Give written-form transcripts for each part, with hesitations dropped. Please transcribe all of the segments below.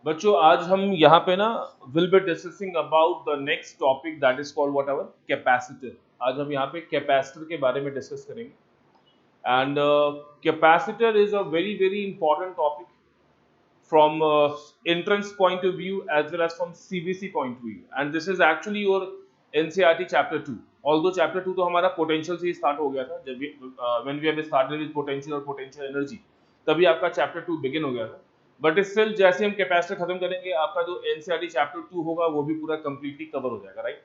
बच्चों आज हम यहाँ पे ना will be discussing about the next topic that is called what ever capacitor. आज हम यहाँ पे कैपेसिटर के बारे में डिस्कस करेंगे and capacitor is a very very important topic from entrance point of view as well as from CBC point of view, and this is actually your NCERT chapter 2. Although chapter 2 तो हमारा potential से ही start हो गया था जब when we have started with potential और potential energy तभी आपका chapter 2 begin हो गया था, but still जैसे हम कैपेसिटर खत्म करेंगे आपका जो NCERT chapter 2 होगा वो भी पूरा completely cover हो जाएगा, right?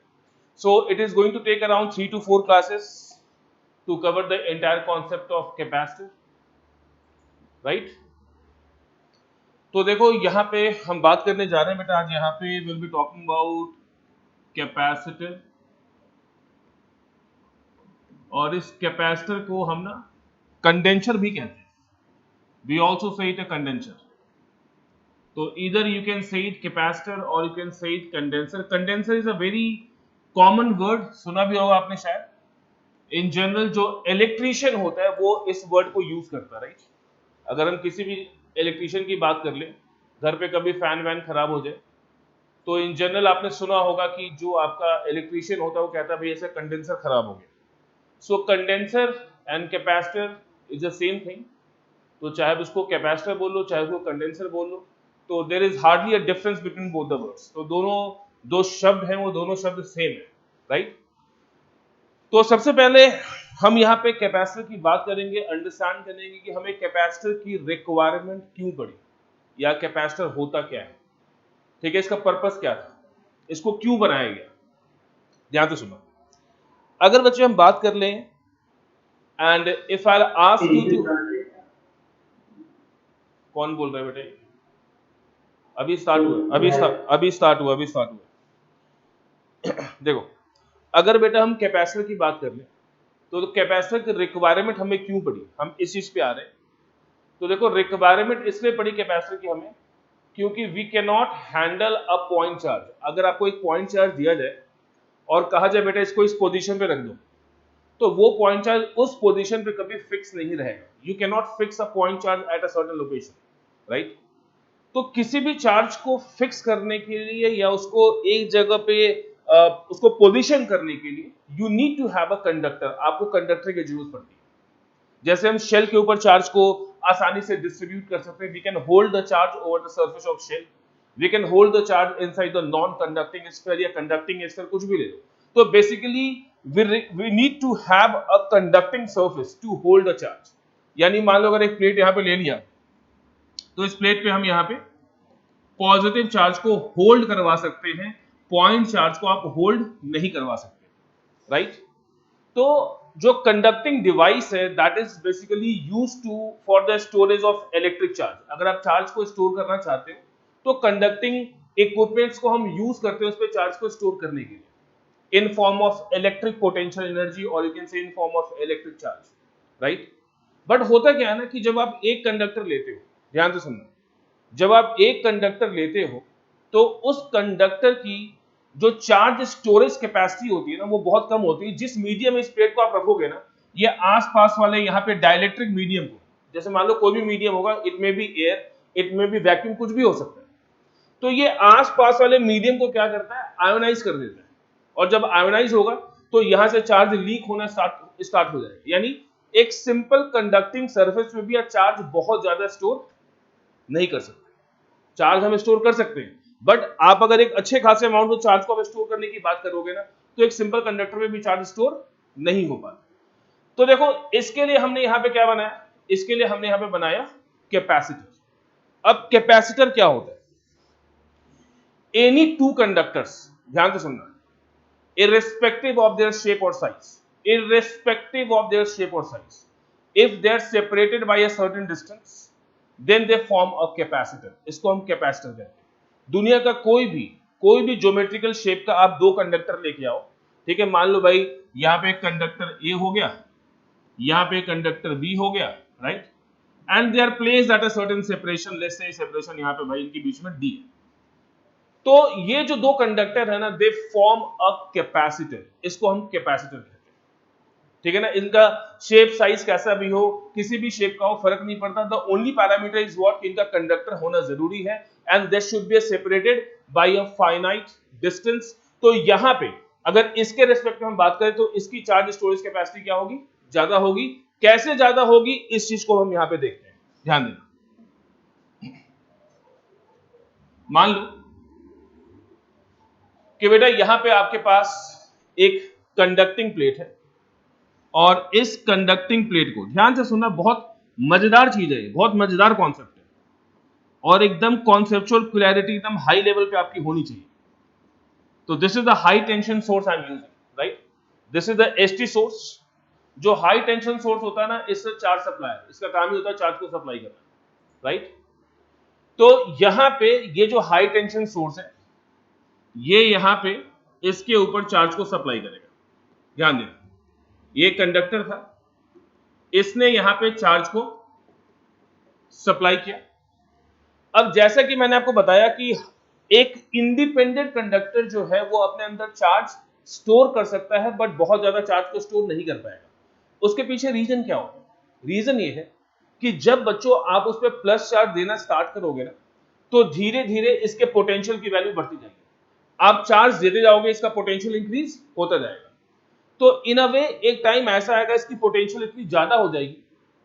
So it is going to take around 3 to 4 classes to cover the entire concept of capacitor, right? तो देखो यहाँ पे हम बात करने जा रहे हैं बेटा, आज यहाँ पे will be talking about capacitor, और इस कैपेसिटर को हम ना कंडेंसर भी कहते हैं। We also say it a condenser. तो इधर you can say it capacitor और you can say it condenser. Condenser is a very common word, सुना भी होगा आपने शायद। इन जनरल जो इलेक्ट्रीशियन होता है वो इस वर्ड को यूज करता है, राइट? अगर हम किसी भी इलेक्ट्रीशियन की बात कर लें, घर पे कभी फैन वैन खराब हो जाए तो इन जनरल आपने सुना होगा कि जो आपका इलेक्ट्रीशियन होता है वो कहता है भाई ऐसे कंडेंसर खराब हो गया। So condenser and capacitor is the same thing. तो चाहे उसको कैपेसिटर बोल लो चाहे उसको कंडेंसर बोल लो, तो there is hardly a difference between both the words. तो दोनों दो शब्द हैं वो दोनों शब्द सेम है, राइट? तो सबसे पहले हम यहाँ पे कैपेसिटर की बात करेंगे, अंडरस्टैंड करेंगे कि हमें कैपेसिटर की रिक्वायरमेंट क्यों पड़ी या कैपेसिटर होता क्या है, ठीक है? इसका पर्पस क्या था, इसको क्यों बनाया गया, ध्यान से सुनो। अगर बच्चे हम बात कर लें and if I ask you to, कौन बोल रहा है बेटे? अभी स्टार्ट हुआ, अभी स्टार्ट हुआ। देखो, अगर बेटा हम कैपेसिटर की बात कर लें तो कैपेसिटर की रिक्वायरमेंट हमें क्यों पड़ी, हम इस चीज पे आ रहे हैं। तो देखो, रिक्वायरमेंट इसलिए पड़ी कैपेसिटर की हमें क्योंकि we can not handle a point charge. अगर आपको एक पॉइंट चार्ज दिया जाए और कहा जाए बेटा इसको इस पोजीशन पे रख दो, तो वो पॉइंट चार्ज उस पोजीशन पे कभी फिक्स नहीं रहेगा। You can not fix a point charge at a certain location, right? तो किसी भी चार्ज को फिक्स करने के लिए या उसको एक जगह पे उसको पोजीशन करने के लिए you need to have a conductor. आपको कंडक्टर की जरूरत पड़ती है। जैसे हम शेल के ऊपर चार्ज को आसानी से डिस्ट्रीब्यूट कर सकते हैं, we can hold the charge over the surface of shell, we can hold the charge inside the non conducting sphere या कंडक्टिंग स्फीयर, कुछ भी ले लो। तो basically we need to have a conducting surface to hold the charge. यानी मान लो अगर एक प्लेट यहां पे ले लिया, तो इस प्लेट पे हम यहाँ पे पॉजिटिव चार्ज को होल्ड करवा सकते हैं, पॉइंट चार्ज को आप होल्ड नहीं करवा सकते, राइट? तो जो कंडक्टिंग डिवाइस है that is basically used to for the storage of electric charge. अगर आप चार्ज को स्टोर करना चाहते हो तो कंडक्टिंग इक्विपमेंट्स को हम यूज करते हैं उस पर चार्ज को स्टोर करने के लिए in form of electric potential energy और you can say in form of electric charge, right? But होता क्या है ना कि जब आप एक कंडक्टर लेते हो, ध्यान से सुनना, जब आप एक कंडक्टर लेते हो तो उस कंडक्टर की जो चार्ज स्टोरेज कैपेसिटी होती है ना वो बहुत कम होती है। जिस मीडियम इस प्लेट को आप रखोगे ना, ये आसपास वाले यहाँ पे डाइलेक्ट्रिक मीडियम को, जैसे मान लो कोई भी मीडियम होगा, इट में बी एयर, इट में बी वैक्यूम, कुछ भी हो सकता है, तो ये आसपास वाले मीडियम को क्या करता है, आयोनाइज कर देता है। और जब आयोनाइज होगा तो यहां से चार्ज लीक होना स्टार्ट हो जाएगा। यानी एक सिंपल कंडक्टिंग सरफेस में भी आप चार्ज बहुत ज्यादा स्टोर नहीं कर सकते। चार्ज हम स्टोर कर सकते हैं, बट आप अगर एक अच्छे खासे अमाउंट में चार्ज को स्टोर करने की बात करोगे ना, तो एक सिंपल कंडक्टर में भी चार्ज स्टोर नहीं हो पाता। तो देखो, इसके लिए हमने यहां पे क्या बनाया, इसके लिए हमने यहां पे बनाया कैपेसिटर। अब कैपेसिटर क्या होता है? एनी टू कंडक्टर्स, ध्यान से सुनना, irrespective of their shape or size, irrespective of their shape or size, if they are separated by a certain distance, then they form a capacitor। इसको हम कैपेसिटर कहते हैं। दुनिया का कोई भी ज्योमेट्रिकल शेप का आप दो कंडक्टर लेके आओ, ठीक है? मान लो भाई यहाँ पे कंडक्टर ए हो गया, यहाँ पे कंडक्टर बी हो गया, right? And they are placed at a certain separation, let's say separation यहाँ पे भाई इनके बीच में डी है। तो ये जो दो कंडक्टर है ना, दे फॉर्म अ कैपेसिटर, इसको हम कैपेसिटर कहते हैं। ठीक है ना, इनका शेप साइज कैसा भी हो, किसी भी शेप का हो, फर्क नहीं पड़ता। The only parameter is what, इनका कंडक्टर होना जरूरी है, and they should be separated by a finite distance. तो यहाँ पे अगर इसके रेस्पेक्ट में हम बात करें तो इसकी चार्ज स्टोरेज कैपेसिटी क्या होगी, ज्यादा होगी। कैसे ज्यादा होगी इस चीज को हम यहाँ पे देखते हैं, ध्यान देना। मान लो कि बेटा यहां पे आपके पास एक कंडक्टिंग प्लेट है, और इस कंडक्टिंग प्लेट को ध्यान से सुनना, बहुत मजेदार चीज है, बहुत मजेदार कॉन्सेप्ट है, और एकदम कॉन्सेप्चुअल क्लैरिटी एकदम हाई लेवल पे आपकी होनी चाहिए। तो this is the high tension source I am using, right. This is the ST source. जो हाई टेंशन सोर्स होता है ना, इससे चार्ज सप्लाई, इसका काम ही होता है चार्ज को सप्लाई करना, राइट। तो यहां पे ये जो हाई टेंशन सोर्स है, ये यहां पे इसके ऊपर चार्ज को सप्लाई करेगा। ध्यान देना, ये कंडक्टर था, इसने यहां पे चार्ज को सप्लाई किया। अब जैसा कि मैंने आपको बताया कि एक इंडिपेंडेंट कंडक्टर जो है वो अपने अंदर चार्ज स्टोर कर सकता है, बट बहुत ज्यादा चार्ज को स्टोर नहीं कर पाएगा। उसके पीछे रीजन क्या होगा? रीजन ये है कि जब बच्चों आप उस पर प्लस चार्ज देना स्टार्ट करोगे ना, तो धीरे धीरे इसके पोटेंशियल की वैल्यू बढ़ती जाएगी। आप चार्ज देते जाओगे, इसका पोटेंशियल इंक्रीज होता जाएगा। तो इन अ वे एक टाइम ऐसा आएगा इसकी पोटेंशियल इतनी ज्यादा हो जाएगी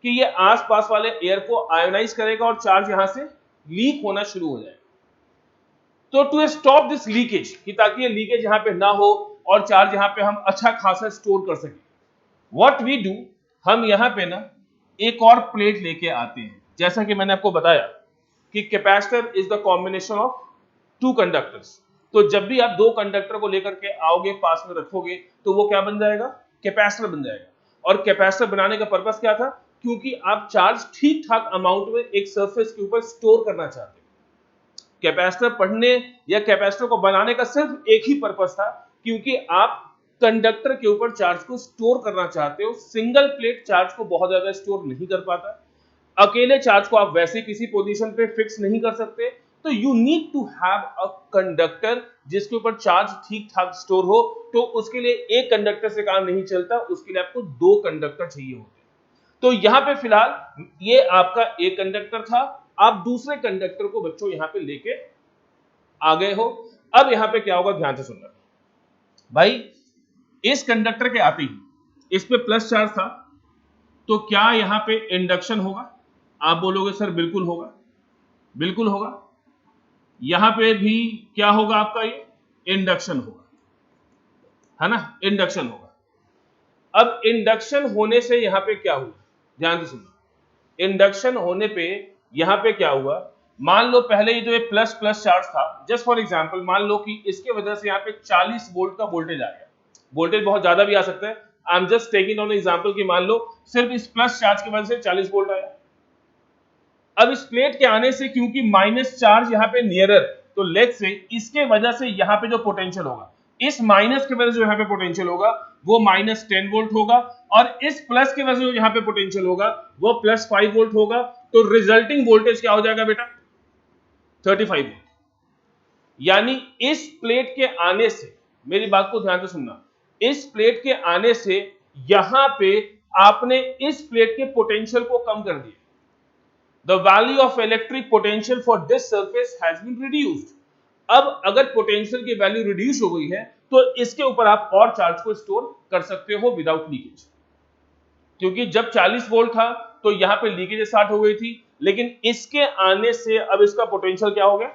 कि ये आसपास वाले एयर को आयोनाइज करेगा और चार्ज यहां से लीक होना शुरू हो जाएगा। तो टू स्टॉप दिस लीकेज, कि ताकि ये लीकेज यहां पे ना हो और चार्ज यहां पे हम अच्छा खासा स्टोर कर सकें, व्हाट वी डू, हम यहां पे ना एक और प्लेट लेके आते हैं। जैसा कि मैंने आपको बताया कि capacitor is the combination of two conductors. तो जब भी आप दो कंडक्टर को लेकर के आओगे, पास में रखोगे, तो वो क्या बन जाएगा? कैपेसिटर बन जाएगा। और कैपेसिटर बनाने का पर्पस क्या था? क्योंकि आप चार्ज ठीक ठाक अमाउंट में एक सरफेस के ऊपर स्टोर करना चाहते हैं। कैपेसिटर पढ़ने या कैपेसिटर को बनाने का सिर्फ एक ही पर्पस था, क्योंकि आप कंडक्टर के ऊपर चार्ज को स्टोर करना चाहते हो। सिंगल प्लेट चार्ज को बहुत ज्यादा स्टोर नहीं कर पाता, अकेले चार्ज को आप वैसे किसी पोजीशन पे फिक्स नहीं कर सकते। तो you need to have a conductor जिसके ऊपर चार्ज ठीक ठाक स्टोर हो। तो उसके लिए एक कंडक्टर से काम नहीं चलता, उसके लिए आपको दो कंडक्टर चाहिए होते हैं। तो यहां पे फिलहाल ये आपका एक कंडक्टर था, आप दूसरे कंडक्टर को बच्चों यहां पे लेके आ गए हो। अब यहां पे क्या होगा, ध्यान से सुनना भाई। इस कंडक्टर के आते ही इस पे प्लस चार्ज था, तो क्या यहां पे इंडक्शन होगा? आप बोलोगे सर बिल्कुल होगा, बिल्कुल होगा। यहां पे भी क्या होगा आपका? ये इंडक्शन होगा, है ना, इंडक्शन होगा। अब इंडक्शन होने से यहां पे क्या हुआ, ध्यान से सुनना। इंडक्शन होने पे यहां पे क्या हुआ, मान लो पहले ये जो ये प्लस प्लस चार्ज था, जस्ट फॉर एग्जांपल मान लो कि इसके वजह से यहां पे 40 वोल्ट का वोल्टेज आ गया। वोल्टेज बहुत ज्यादा भी आ सकता है, I am just taking on example कि मान लो सिर्फ इस प्लस चार्ज की वजह से 40 वोल्ट आया। अब इस प्लेट के आने से क्योंकि माइनस चार्ज यहाँ पे नियरर, तो लेट्स से इसके वजह से यहाँ पे जो पोटेंशियल होगा, इस माइनस की वजह से यहाँ पे पोटेंशियल होगा वो -10 वोल्ट होगा, और इस प्लस की वजह से जो यहाँ पे पोटेंशियल होगा वो +5 वोल्ट होगा। तो रिजल्टिंग वोल्टेज क्या हो जाएगा बेटा? 35 वोल्ट। यानी इस प्लेट के आने से, मेरी बात को ध्यान से सुनना, इस प्लेट के आने से यहां पे आपने इस प्लेट के पोटेंशियल को कम कर दिया। The value of electric potential for this surface has been reduced. अब अगर पोटेंशियल की वैल्यू रिड्यूस हो गई है, तो इसके ऊपर आप और चार्ज को स्टोर कर सकते हो विदाउट लीकेज। क्योंकि जब 40 वोल्ट था तो यहां पे लीकेज स्टार्ट हो गई थी, लेकिन इसके आने से अब इसका पोटेंशियल क्या हो गया?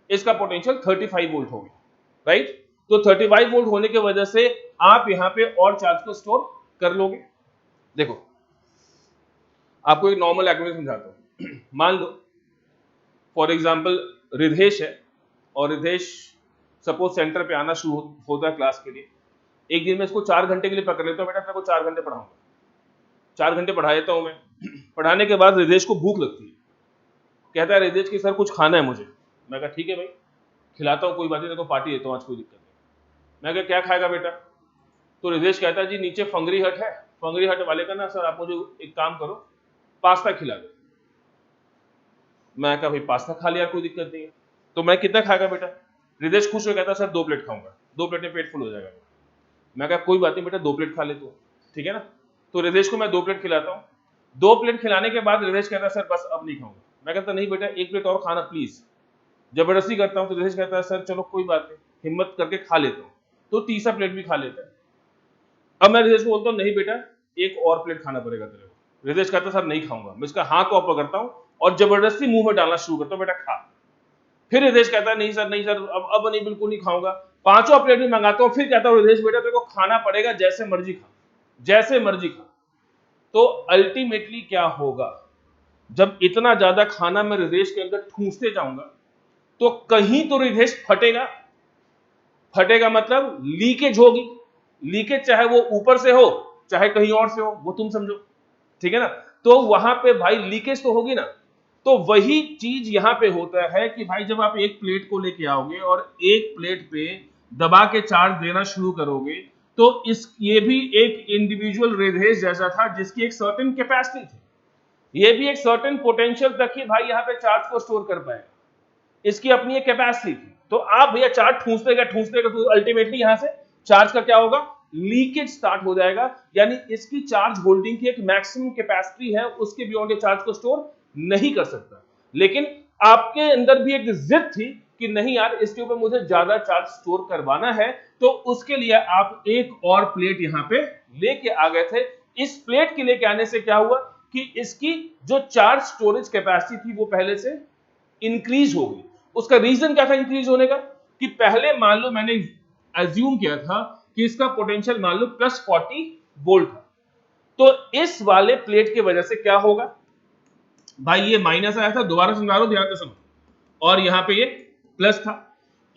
इसका पोटेंशियल 35 वोल्ट हो गया, राइट। तो 35 वोल्ट होने की वजह से आप यहां पे और चार्ज को स्टोर कर लोगे। देखो आपको एक नॉर्मल एक्टिविटी समझाता हूं। मान लो फॉर एग्जांपल रिधेश है, और रिधेश सपोज सेंटर पे आना शुरू होता है क्लास के लिए। एक दिन में इसको 4 घंटे के लिए पकड़ लेता हूं, बेटा मैं को 4 घंटे पढ़ाऊंगा, 4 घंटे पढ़ा देता हूं मैं। पढ़ाने के बाद रिधेश को भूख लगती है, कहता है रिधेश की सर कुछ खाना है मुझे। मैं कहा ठीक है भाई खिलाता हूँ, कोई बात नहीं, तो पार्टी देता हूँ आज, कोई दिक्कत नहीं। मैं कहा क्या खाएगा बेटा? तो रिधेश कहता है जी नीचे फंगरी हट है, फंगरी हट वाले का ना सर आप मुझे एक काम करो, पास्ता खिला दो। मैं कहा भाई पास्ता खा लिया, कोई दिक्कत नहीं है। तो मैं कितना खाएगा बेटा? रिदेश खुश हो कहता सर 2 प्लेट खाऊंगा, 2 प्लेट में पेट फुल हो जाएगा। मैं कहा कोई बात नहीं बेटा 2 प्लेट खा ले तू। ठीक है ना। तो हृदय को मैं 2 प्लेट खिलाता हूँ, 2 प्लेट खिलाने के बाद हृदय कहता है सर बस अब नहीं खाऊंगा। मैं कहता नहीं बेटा 1 प्लेट और खाना प्लीज। जबरदस्ती करता हूँ तो हृदय कहता है सर चलो कोई बात नहीं, हिम्मत करके खा लेता हूँ, तो तीसरा प्लेट भी खा लेता है। अब मैं हृदय को बोलता हूँ नहीं बेटा 1 और प्लेट खाना पड़ेगा तेरे को। हृदय कहता है सर नहीं खाऊंगा। मैं इसका हाथ को पकड़ता हूँ और जबरदस्ती मुंह में डालना शुरू करता हूँ, बेटा खा। फिर हृदय कहता है नहीं सर नहीं सर, अब नहीं, बिल्कुल नहीं खाऊंगा। 5वां प्लेट भी मंगाता हूँ, फिर कहता हूँ हृदय बेटा तेरे को खाना पड़ेगा, जैसे मर्जी खा, जैसे मर्जी खा। तो अल्टीमेटली क्या होगा, जब इतना ज्यादा खाना मैं हृदय के अंदर ठूंसते जाऊंगा तो कहीं तो हृदय फटेगा। फटेगा मतलब लीकेज होगी। लीकेज चाहे वो ऊपर से हो चाहे कहीं और से हो, वो तुम समझो, ठीक है ना। तो वहां पे भाई लीकेज तो होगी ना। तो वही चीज यहां पे होता है कि भाई जब आप एक प्लेट को लेके आओगे और एक प्लेट पे दबा के चार्ज देना शुरू करोगे, तो ये भी एक इंडिविजुअल हृदय जैसा था जिसकी एक सर्टेन कैपेसिटी थी, ये भी एक सर्टेन पोटेंशियल तक ही भाई यहाँ पे चार्ज को स्टोर कर पाएगा, इसकी अपनी एक कैपेसिटी थी। तो आप भैया चार्ज ठूंसते गए तो अल्टीमेटली यहां से चार्ज का क्या होगा, लीकेज स्टार्ट हो जाएगा। यानी इसकी चार्ज होल्डिंग की एक मैक्सिमम कैपेसिटी है, उसके बियॉन्ड ये चार्ज को स्टोर नहीं कर सकता। लेकिन आपके अंदर भी एक जिद थी कि नहीं यार इसके ऊपर मुझे ज्यादा चार्ज स्टोर करवाना है, तो उसके लिए आप एक और प्लेट यहां पे लेके आ गए थे। इस प्लेट के लेके आने से क्या हुआ कि इसकी जो चार्ज स्टोरेज कैपेसिटी थी वो पहले से इंक्रीज हो गई। उसका रीजन क्या था इंक्रीज होने का, कि पहले मान लो मैंने एज्यूम किया था कि इसका पोटेंशियल मान लो +40 वोल्ट था, तो इस वाले प्लेट की वजह से क्या होगा भाई, ये माइनस आया था, दोबारा समझा रहा हूं ध्यान से सुनो, और यहां पे ये प्लस था।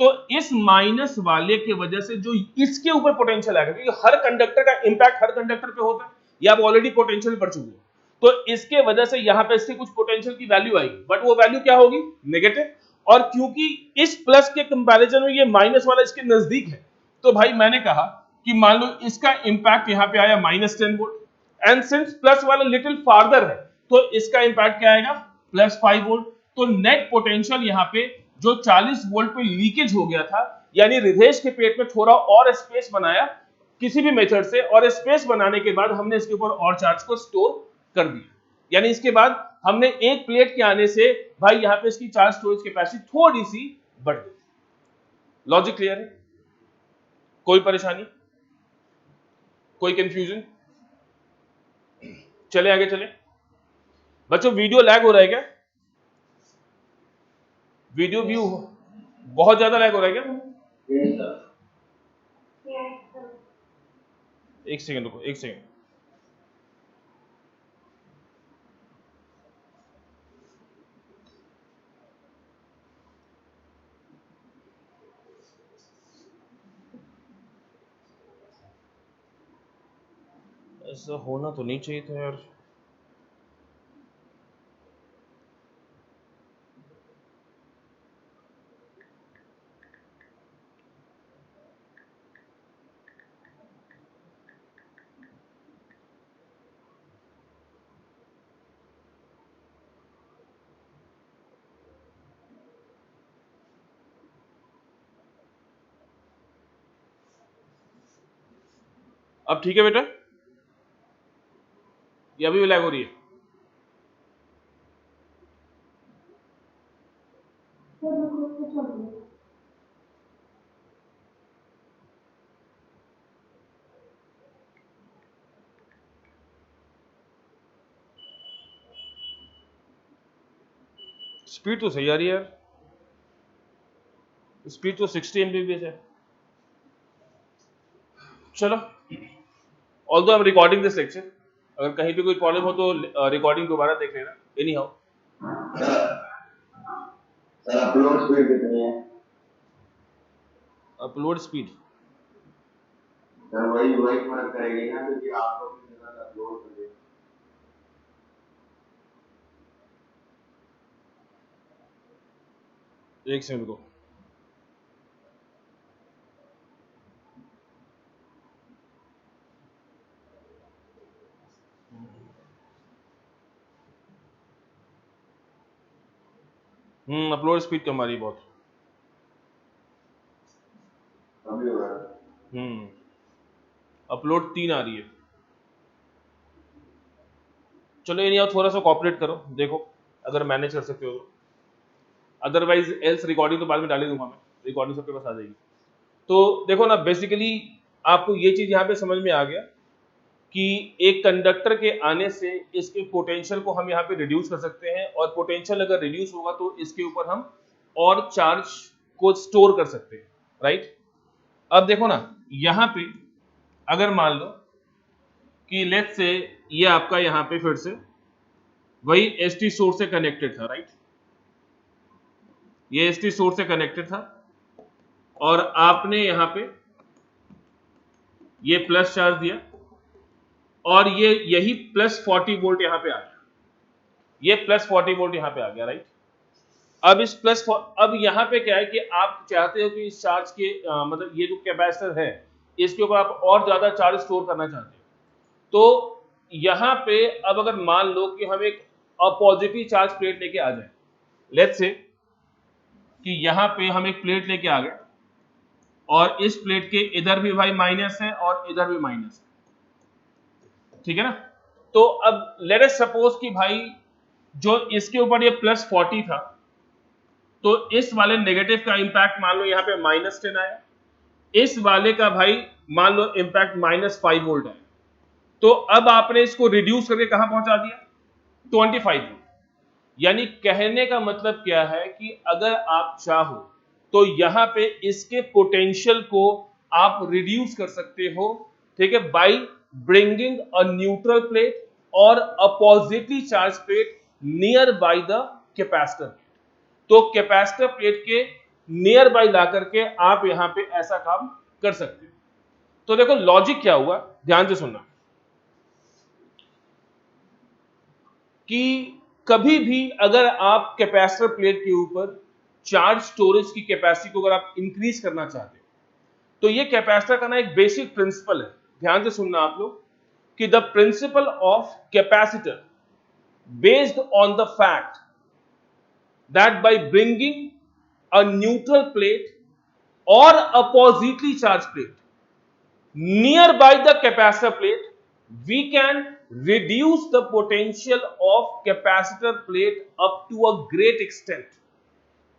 तो इस माइनस वाले की वजह से जो इसके ऊपर पोटेंशियल आएगा, क्योंकि हर कंडक्टर का इंपैक्ट हर कंडक्टर पे होता है, ये आप ऑलरेडी पोटेंशियल पढ़ चुके हो, तो इसके वजह से यहां पे इसके कुछ पोटेंशियल की वैल्यू आएगी, बट वो वैल्यू क्या होगी, नेगेटिव। और क्योंकि इस प्लस के कंपैरिजन में ये माइनस वाला इसके नजदीक है, तो भाई मैंने कहा कि मान लो इसका इंपैक्ट यहां पे आया -10 वोल्ट, एंड सिंस प्लस वाला लिटिल फार्दर है तो इसका इंपैक्ट क्या आएगा, +5 वोल्ट। तो नेट पोटेंशियल यहां पे जो 40 वोल्ट पे लीकेज हो गया था, यानी हृदय के पेट में थोड़ा और स्पेस बनाया किसी भी मेथड से, और स्पेस बनाने के बाद हमने इसके ऊपर और चार्ज को स्टोर कर दिया। यानी इसके बाद हमने एक प्लेट के आने से भाई यहां पे इसकी चार्ज स्टोरेज कैपेसिटी थोड़ी सी बढ़ गई। लॉजिक क्लियर है, कोई परेशानी, कोई कंफ्यूजन? चले आगे चले बच्चों। वीडियो लैग हो रहा है क्या, वीडियो व्यू बहुत ज्यादा लैग हो रहा है क्या? एक सेकंड रुको, एक सेकंड। ऐसा होना तो नहीं चाहिए था यार। अब ठीक है बेटा, ये अभी भी लैग हो रही है? स्पीड तो सही आ रही है यार, स्पीड तो 60 Mbps है। चलो, although I am recording this lecture, अगर कहीं पे कोई प्रॉब्लम हो तो रिकॉर्डिंग दोबारा देख लेना। Any how sir upload speed कितनी है? अपलोड स्पीड सर वही वही फर्क करेगी ना, क्योंकि आप लोग कितने ज्यादा अपलोड करेंगे। एक सेकंड को, अपलोड स्पीड कम आ रही है बहुत। अभी हो रहा है। अपलोड 3 आ रही है। चलो ये नहीं, थोड़ा सा कॉपरेट करो, देखो अगर मैनेज कर सकते हो तो, अदरवाइज एल्स रिकॉर्डिंग तो बाद में डाल ही दूंगा मैं, रिकॉर्डिंग सबके पास आ जाएगी। तो देखो ना, बेसिकली आपको ये चीज यहाँ पे समझ में आ गया कि एक कंडक्टर के आने से इसके पोटेंशियल को हम यहाँ पे रिड्यूस कर सकते हैं, और पोटेंशियल अगर रिड्यूस होगा तो इसके ऊपर हम और चार्ज को स्टोर कर सकते हैं, राइट। अब देखो ना, यहाँ पे अगर मान लो कि लेट्स से ये आपका यहाँ पे फिर से वही एसटी सोर्स से कनेक्टेड था, राइट, ये एसटी सोर्स से कनेक्टेड था, और आपने यहाँ पे ये प्लस चार्ज दिया, और ये यही प्लस 40 वोल्ट यहाँ पे आ गया, ये प्लस 40 वोल्ट यहाँ पे आ गया, राइट। अब इस अब यहाँ पे क्या है कि आप चाहते हो कि इस चार्ज के मतलब ये जो कैपेसिटर है इसके ऊपर आप और ज्यादा चार्ज स्टोर करना चाहते हो, तो यहाँ पे अब अगर मान लो कि हम एक पॉजिटिव चार्ज प्लेट लेके आ जाए, लेट्स से कि यहाँ पे हम एक प्लेट लेके आ गए, और इस प्लेट के इधर भी भाई माइनस है और इधर भी माइनस है, ठीक है ना। तो अब लेट अस सपोज कि भाई जो इसके ऊपर ये प्लस 40 था, तो इस वाले नेगेटिव का इंपैक्ट मान लो यहाँ पे -10 आया, इस वाले का भाई मान लो इंपैक्ट -5 वोल्ट है, तो अब आपने इसको रिड्यूस करके कहां पहुंचा दिया, 25 वोल्ट। यानी कहने का मतलब क्या है कि अगर आप चाहो तो यहां पे इसके पोटेंशियल को आप रिड्यूस कर सकते हो, ठीक है, by bringing a neutral plate और a positively charge plate near by the capacitor. तो कैपेसिटर प्लेट के नियर बाय ला करके आप यहां पे ऐसा काम कर सकते हो। तो देखो लॉजिक क्या हुआ, ध्यान से सुनना, कि कभी भी अगर आप कैपेसिटर प्लेट के ऊपर चार्ज स्टोरेज की कैपेसिटी को अगर आप इंक्रीज करना चाहते हो, तो ये कैपेसिटर का ना एक बेसिक प्रिंसिपल है, ध्यान से सुनना आप लोग, कि the principle of capacitor based on the fact that by bringing a neutral plate और a positively charge plate near by the capacitor plate, we can reduce the potential of capacitor plate up to a great extent,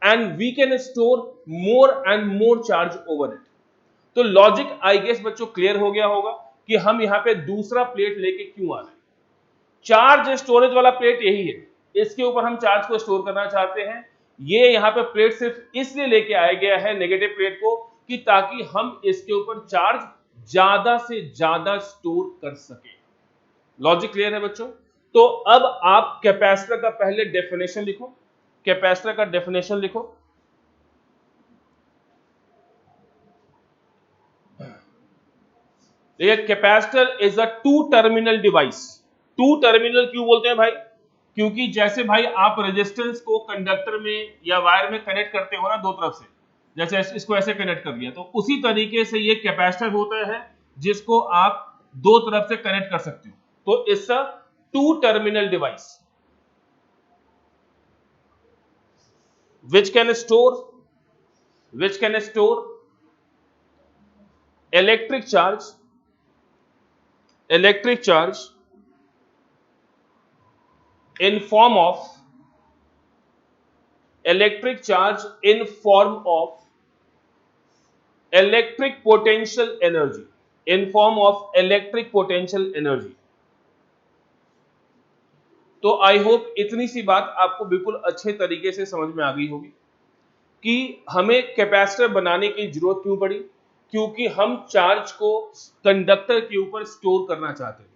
and we can store more and more charge over it. तो logic I guess बच्चों clear हो गया होगा कि हम यहां पे दूसरा प्लेट लेके क्यों आ रहे हैं। चार्ज स्टोरेज वाला प्लेट यही है, इसके ऊपर हम चार्ज को स्टोर करना चाहते हैं। ये यहां पे प्लेट सिर्फ इसलिए लेके आया गया है नेगेटिव प्लेट को कि ताकि हम इसके ऊपर चार्ज ज्यादा से ज्यादा स्टोर कर सके। लॉजिक क्लियर है बच्चों। तो अब आप कैपेसिटर का पहले डेफिनेशन लिखो, कैपेसिटर का डेफिनेशन लिखो। देखिए, capacitor is a two terminal device. Two terminal क्यों बोलते हैं भाई, क्योंकि जैसे भाई आप रेजिस्टेंस को कंडक्टर में या वायर में कनेक्ट करते हो ना दो तरफ से, जैसे इसको ऐसे कनेक्ट कर दिया, तो उसी तरीके से ये कैपेसिटर होता है जिसको आप दो तरफ से कनेक्ट कर सकते हो। तो it's a two terminal device which can store electric charge in form of electric potential energy, in form of electric potential energy। तो आई होप इतनी सी बात आपको बिल्कुल अच्छे तरीके से समझ में आ गई होगी कि हमें कैपेसिटर बनाने की जरूरत क्यों पड़ी, क्योंकि हम चार्ज को कंडक्टर के ऊपर स्टोर करना चाहते थे।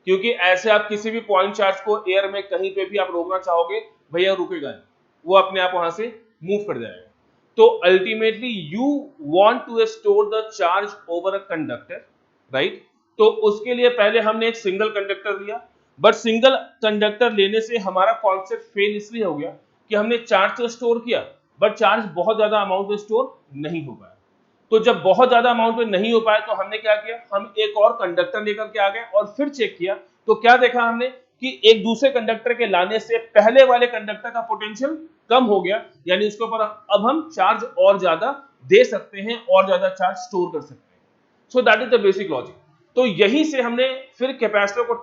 क्योंकि ऐसे आप किसी भी पॉइंट चार्ज को एयर में कहीं पे भी आप रोकना चाहोगे, भैया रुकेगा नहीं, वो अपने आप वहां से मूव कर जाएगा। तो ultimately you want to store the charge over a conductor, right. तो उसके लिए पहले हमने एक सिंगल कंडक्टर लिया, बट सिंगल कंडक्टर लेने से हमारा कॉन्सेप्ट फेल इसलिए हो गया कि हमने चार्ज तो स्टोर किया, बट चार्ज बहुत ज्यादा अमाउंट में स्टोर नहीं हो पाया। तो जब बहुत ज्यादा अमाउंट में नहीं हो पाया तो हमने क्या किया, हम एक और कंडक्टर लेकर के आ गए और फिर चेक किया, तो क्या देखा हमने कि एक दूसरे कंडक्टर के लाने से पहले वाले कंडक्टर का पोटेंशियल कम हो गया, यानी इसके ऊपर अब हम चार्ज और ज्यादा दे सकते हैं और ज्यादा चार्ज स्टोर कर सकते हैं। So that is the basic logic. तो यहीं से हमने फिर कैपेसिटर को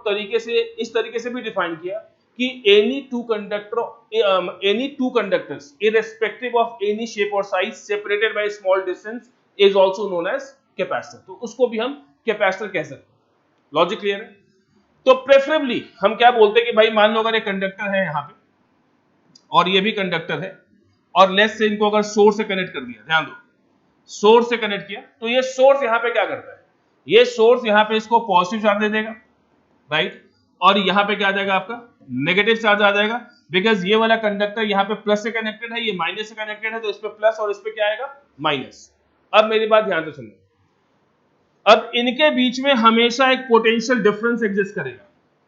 इस तरीके से भी डिफाइन किया कि any two conductors irrespective of any shape और size separated by small distance is also known as capacitor. तो उसको भी हम कैपेसिटर कह सकते हैं। लॉजिक क्लियर है? तो प्रेफरेबली हम क्या बोलते हैं कि भाई मान लो अगर एक कंडक्टर है यहां पे और ये भी कंडक्टर है और लेस से इनको अगर सोर्स से कनेक्ट कर दिया, ध्यान दो, सोर्स से कनेक्ट किया, तो ये सोर्स यहां पे क्या करता है, ये सोर्स यहां पे इसको पॉजिटिव चार्ज दे देगा, राइट, और यहां पे क्या आ जाएगा आपका नेगेटिव चार्ज आ जाएगा, बिकॉज ये वाला कंडक्टर यहां पे प्लस से कनेक्टेड है, ये माइनस से कनेक्टेड है, तो इस पे प्लस और इस पे क्या आएगा माइनस। अब मेरी बात ध्यान से सुनो, अब इनके बीच में हमेशा एक पोटेंशियल डिफरेंस एग्जिस्ट करेगा।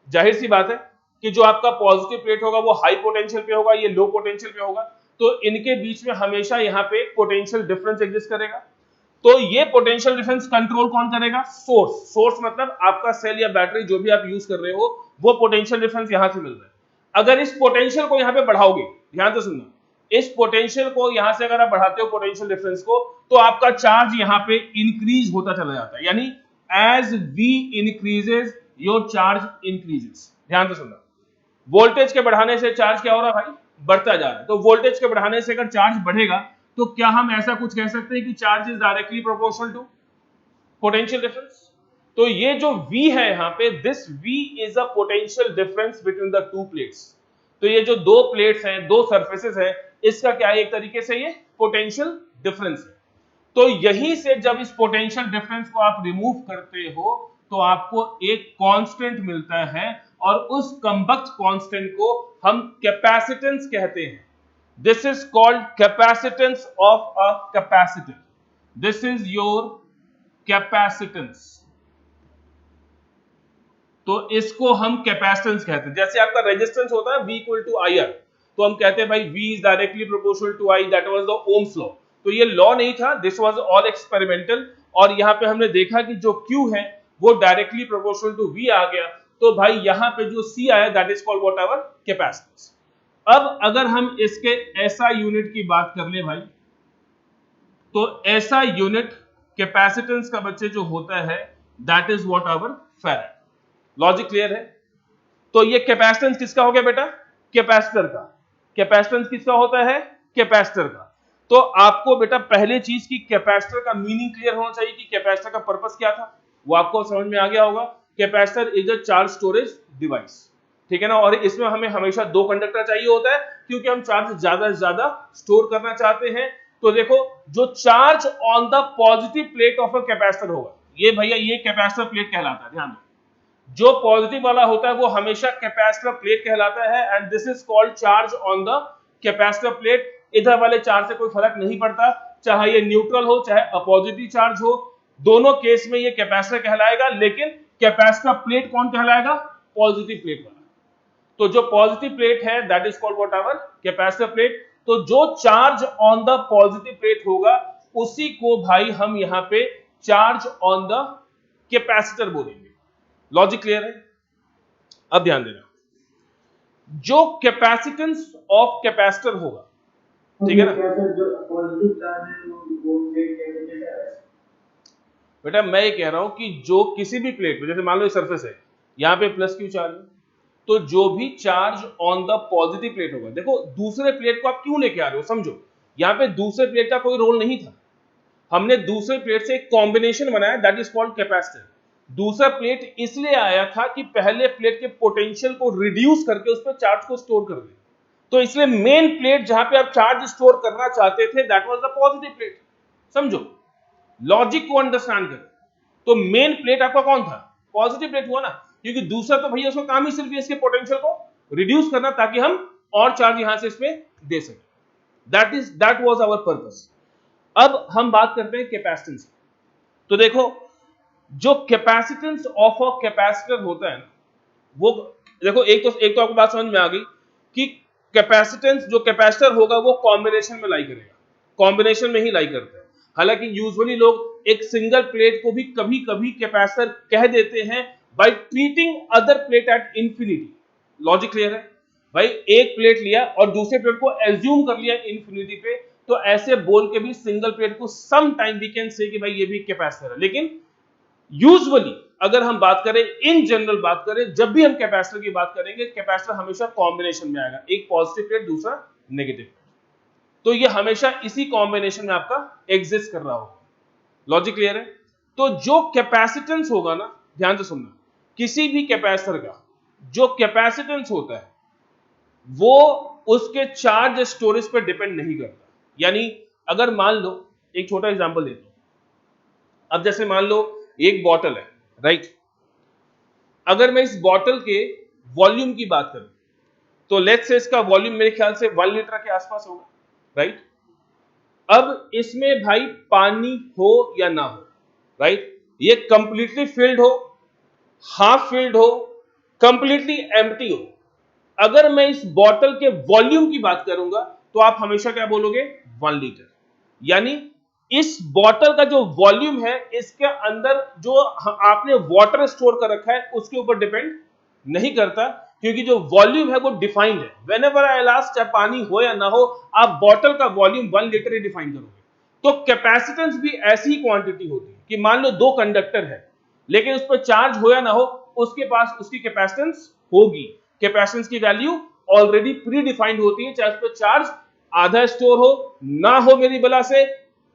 जाहिर सी बात है कि जो आपका पॉजिटिव प्लेट होगा वो हाई पोटेंशियल पे होगा, ये लो पोटेंशियल पे होगा, तो इनके बीच में हमेशा यहाँ पे पोटेंशियल डिफरेंस एग्जिस्ट करेगा। तो ये पोटेंशियल डिफरेंस कंट्रोल कौन करेगा? सोर्स। सोर्स मतलब आपका सेल या बैटरी जो भी आप यूज कर रहे हो, वो पोटेंशियल डिफरेंस यहां से मिल रहा है। अगर इस पोटेंशियल को यहां पे बढ़ाओगे, ध्यान से सुनना, इस पोटेंशियल को यहां से अगर आप बढ़ाते हो पोटेंशियल डिफरेंस को, तो आपका चार्ज यहां पे इंक्रीज होता चला जाता है, यानी as V increases your charge increases. ध्यान से सुनना, वोल्टेज के बढ़ाने से चार्ज क्या हो रहा है भाई? बढ़ता जा रहा है। तो वोल्टेज के बढ़ाने से अगर चार्ज बढ़ेगा तो क्या हम ऐसा कुछ कह सकते हैं कि charge is directly proportional to potential difference? तो ये जो V है यहां पे, this V is a potential difference between the two plates. तो ये जो दो प्लेट्स हैं, दो सरफेसेस हैं, इसका क्या है? एक तरीके से ये पोटेंशियल डिफरेंस है। तो यहीं से जब इस पोटेंशियल डिफरेंस को आप रिमूव करते हो तो आपको एक कांस्टेंट मिलता है, और उस कंबक्ट कांस्टेंट को हम कैपेसिटेंस कहते हैं। This is called capacitance of a capacitor. This is your capacitance. तो इसको हम कैपेसिटेंस कहते हैं। जैसे आपका रेजिस्टेंस होता है V इक्वल टू IR, तो हम कहते हैं भाई V is directly proportional to I, that was the Ohm's law. तो ये लॉ नहीं था, दिस वाज ऑल एक्सपेरिमेंटल, और यहां पे हमने देखा कि जो Q है वो डायरेक्टली प्रोपोर्शनल टू V आ गया, तो भाई यहां पे जो C आया that is called what ever capacitance. अब अगर हम इसके SI यूनिट की बात कर ले भाई, तो SI यूनिट कैपेसिटेंस का बच्चे जो होता है that is what ever farad. Logic clear है? तो ये कैपेसिटेंस किसका हो गया बेटा? कैपेसिटर का। कैपेसिटेंस किसका होता है? कैपेसिटर का। तो आपको बेटा पहले चीज की कैपेसिटर का मीनिंग क्लियर होना चाहिए कि कैपेसिटर का पर्पस क्या था, वो आपको समझ में आ गया होगा। Capacitor is a charge storage device, ठीक है ना, और इसमें हमें हमेशा दो कंडक्टर चाहिए होता है क्योंकि हम चार्ज ज्यादा से ज्यादा स्टोर करना चाहते हैं। तो देखो, जो charge on the positive plate of a capacitor होगा, ये भैया ये कैपेसिटर प्लेट कहलाता है, ध्यान दो, जो पॉजिटिव वाला होता है वो हमेशा कैपेसिटर प्लेट कहलाता है, and this is called charge on the capacitor plate. इधर वाले चार्ज से कोई फर्क नहीं पड़ता, चाहे ये न्यूट्रल हो चाहे अपॉजिटिव चार्ज हो, दोनों केस में ये कैपेसिटर कहलाएगा, लेकिन कैपेसिटर प्लेट कौन कहलाएगा? पॉजिटिव प्लेट वाला। तो जो पॉजिटिव प्लेट है that is called what ever capacitor plate. तो जो charge on the positive plate होगा उसी को भाई हम यहां पे चार्ज ऑन द कैपेसिटर बोलेंगे। लॉजिक क्लियर है? अब ध्यान देना, जो कैपेसिटेंस ऑफ कैपेसिटर होगा, ठीक है ना बेटा, मैं ये कह रहा हूं कि जो किसी भी प्लेट में, जैसे मान लो ये सरफेस है, यहां पे प्लस क्यू चार्ज है, तो जो भी charge on the positive plate होगा, देखो दूसरे प्लेट को आप क्यों लेके आ रहे हो, समझो, यहां पे दूसरे प्लेट का कोई रोल नहीं था, हमने दूसरे प्लेट से एक कॉम्बिनेशन बनाया दैट इज कॉल्ड कैपेसिटर। दूसरा प्लेट इसलिए आया था कि पहले प्लेट के पोटेंशियल को रिड्यूस करके उस पर चार्ज को स्टोर कर दे। तो इसलिए मेन प्लेट जहां पे आप चार्ज स्टोर करना चाहते थे that was the positive plate. समझो, लॉजिक को अंडरस्टैंड करो। तो मेन प्लेट आपका कौन था? पॉजिटिव प्लेट हुआ ना, क्योंकि दूसरा तो भैया उसका काम ही सिर्फ इसके पोटेंशियल को रिड्यूस करना ताकि हम और चार्ज यहां से इसमें दे सके। That was our purpose. अब हम बात करते हैं कैपेसिटेंस की। तो देखो, जो कैपेसिटेंस ऑफ अ कैपेसिटर होता है ना, वो देखो, एक तो आपको बात समझ में आ गई कि कैपेसिटेंस जो कैपेसिटर होगा वो कॉम्बिनेशन में लाई करेगा, कॉम्बिनेशन में ही लाई करता है। हालांकि यूजुअली लोग एक सिंगल प्लेट को भी कभी कभी कैपेसिटर कह देते हैं by treating other plate at infinity. Logic clear है भाई? एक प्लेट लिया और दूसरे प्लेट को एज्यूम कर लिया इंफिनिटी पे, तो ऐसे बोल के भी सिंगल प्लेट को some time we can say कि भाई ये भी कैपेसिटर है, लेकिन यूजुअली अगर हम बात करें, इन जनरल बात करें, जब भी हम कैपेसिटर की बात करेंगे, कैपेसिटर हमेशा कॉम्बिनेशन में आएगा, एक पॉजिटिव प्लेट दूसरा नेगेटिव, तो ये हमेशा इसी कॉम्बिनेशन में आपका एग्जिस्ट कर रहा होगा। लॉजिक क्लियर है? तो जो कैपेसिटेंस होगा ना, ध्यान से सुनना, किसी भी कैपेसिटर का जो कैपेसिटेंस होता है वो उसके चार्ज स्टोरेज पर डिपेंड नहीं करता। यानी अगर मान लो, एक छोटा एग्जांपल देता हूं, अब जैसे मान लो एक बॉटल है, राइट, अगर मैं इस बॉटल के वॉल्यूम की बात करूं तो लेट्स से इसका वॉल्यूम मेरे ख्याल से 1 लीटर के आसपास होगा, राइट। अब इसमें भाई पानी हो या ना हो, राइट, ये कंप्लीटली फिल्ड हो, हाफ फिल्ड हो, कंप्लीटली एम्प्टी हो, अगर मैं इस बॉटल के वॉल्यूम की बात करूंगा तो आप हमेशा क्या बोलोगे? 1 लीटर। यानी इस बॉटल का जो वॉल्यूम है, इसके अंदर जो आपने वाटर स्टोर कर रखा है उसके ऊपर डिपेंड नहीं करता, क्योंकि जो वॉल्यूम है वो डिफाइंड है। व्हेनेवर आई लास्ट, चाहे पानी हो या ना हो, आप बॉटल का वॉल्यूम 1 लीटर ही डिफाइन करोगे। तो कैपेसिटेंस भी ऐसी ही क्वांटिटी होती है कि मान लो 2 कंडक्टर है, लेकिन उस पर चार्ज हो या ना हो, उसके पास उसकी कैपेसिटेंस होगी। कैपेसिटेंस की वैल्यू ऑलरेडी प्री डिफाइंड होती है, चाहे उस पर चार्ज आधा स्टोर हो ना हो, मेरी बला से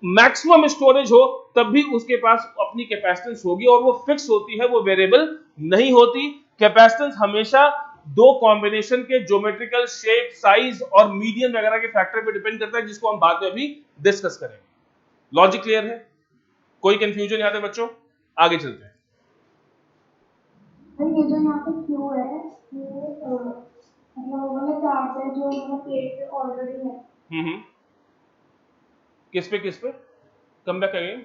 मैक्सिमम स्टोरेज हो, तब भी उसके पास अपनी कैपेसिटेंस होगी, और वो फिक्स होती है, वो वेरिएबल नहीं होती। कैपेसिटेंस हमेशा दो कॉम्बिनेशन के ज्योमेट्रिकल शेप, साइज और मीडियम वगैरह के फैक्टर पे डिपेंड करता है, जिसको हम बाद में अभी डिस्कस करेंगे। लॉजिक क्लियर है? कोई कंफ्यूजन यहाँ पे बच्चों? आगे चलते हैं। ये जो यहाँ पे क्यू है, ये मतलब वो वाला चार्ट है जो मतलब प्लेट पे ऑलरेडी है। किस पे कम बैक अगेन।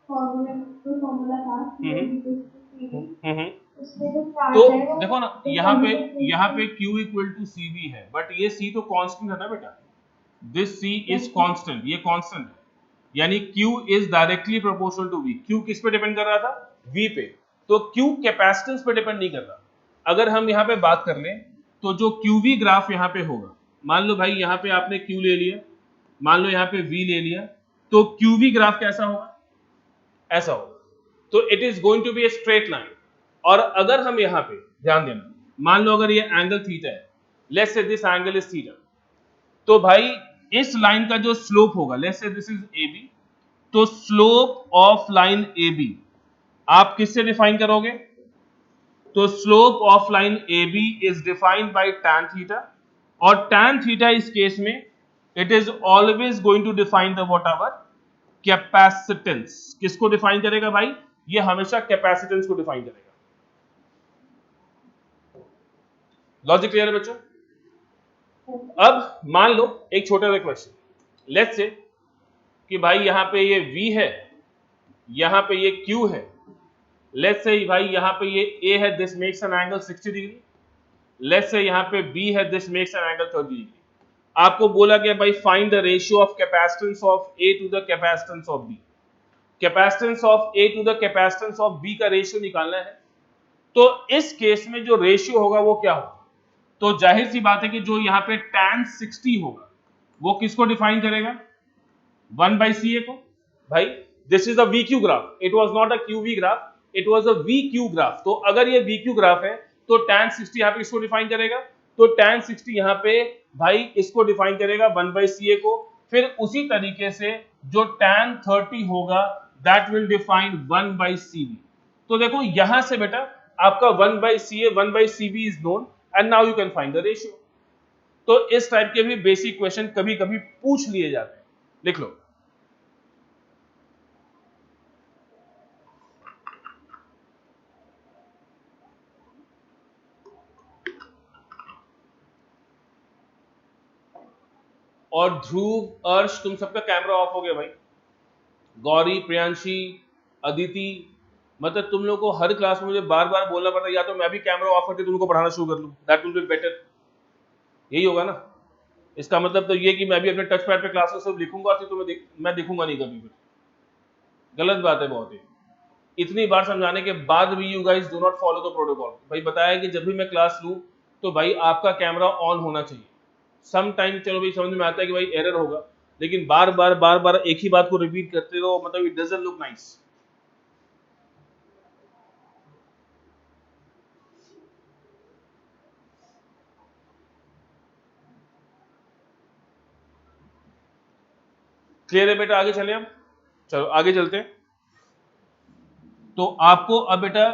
फॉर्मूला था उसमें जो तो चार्ट है वो देखो ना, यहाँ पे Q equal to C V है, बट ये C तो कांस्टेंट है ना बेटा, दिस C इज कांस्टेंट, ये कांस्टेंट है, यानी Q is directly proportional to V। Q किस पे डिपेंड कर रहा था? V पे। तो Q कैपेसिटेंस पे डिपेंड नहीं कर रहा। अगर हम यहाँ पे बात कर लें तो जो QV ग्राफ यहाँ पे होगा, मान लो भाई यहाँ पे आपने Q ले लिया, मान लो यहाँ पे V ले लिया, तो QV ग्राफ कैसा होगा? ऐसा होगा। तो it is going to be a straight line. और अगर हम यहाँ पे ध्यान देना, मान लो अगर ये एंगल थीटा है, let's say this angle is theta, तो भाई इस लाइन का जो स्लोप होगा, let's say this is AB, तो स्लोप ऑफ लाइन AB आप किससे डिफाइन करोगे? तो slope of line AB is defined by tan theta, और tan थीटा इस केस में it is always going to define the whatever capacitance. किसको डिफाइन करेगा भाई? ये हमेशा कैपेसिटेंस को डिफाइन करेगा। लॉजिक क्लियर है बच्चों? अब मान लो एक छोटा सा क्वेश्चन, लेट्स से कि भाई यहां पे ये V है, यहां पे ये Q है, लेट्स से भाई यहां पे ये A है, this makes an angle 60 degree, let's say यहां पे B है, this makes an angle 30 degree. आपको बोला गया भाई find the ratio of capacitance of A to the capacitance of B। Capacitance of A to the capacitance of B का ratio निकालना है। तो इस केस में जो रेशियो होगा वो क्या होगा? तो जाहिर सी बात है कि जो यहाँ पे tan 60 होगा वो किसको डिफाइन करेगा? 1/CA को। भाई this is a VQ graph, it was not a QV graph, it was a VQ graph. तो अगर ये VQ ग्राफ है तो tan 60 यहाँ पे इसको डिफाइन करेगा, तो tan 60 यहाँ पे भाई इसको डिफाइन करेगा 1/CA को। फिर उसी तरीके से जो tan 30 होगा दैट विल डिफाइन 1/CV। तो देखो यहां से बेटा आपका 1/CA 1/CB is known, and now you can find the ratio. तो इस टाइप के भी बेसिक क्वेश्चन कभी कभी पूछ लिए जाते हैं, लिख लो। और ध्रुव, अर्श, तुम सबका कैमरा ऑफ हो गया भाई। गौरी, प्रियांशी, अदिति, मतलब तुम लोग को हर क्लास में मुझे बार बार बोलना पड़ता है, या तो मैं भी कैमरा ऑफ करके तुमको पढ़ाना शुरू कर लूं, दैट विल बी बेटर। यही होगा ना? इसका मतलब तो ये कि मैं भी अपने टच पैड पे क्लासेस सब लिखूंगा और फिर मैं दिखूंगा नहीं कभी भी। गलत बात है बहुत ही। इतनी बार समझाने के बाद भी you guys do not follow the protocol. भाई बताया कि जब भी मैं क्लास लूं तो भाई आपका कैमरा ऑन होना चाहिए। सम टाइम चलो भाई समझ में आता है कि भाई एरर होगा, लेकिन बार बार एक ही बात को रिपीट करते रहो, मतलब it doesn't look nice. Clear है बेटा? आगे चले हम, चलो आगे चलते हैं। तो आपको अब बेटा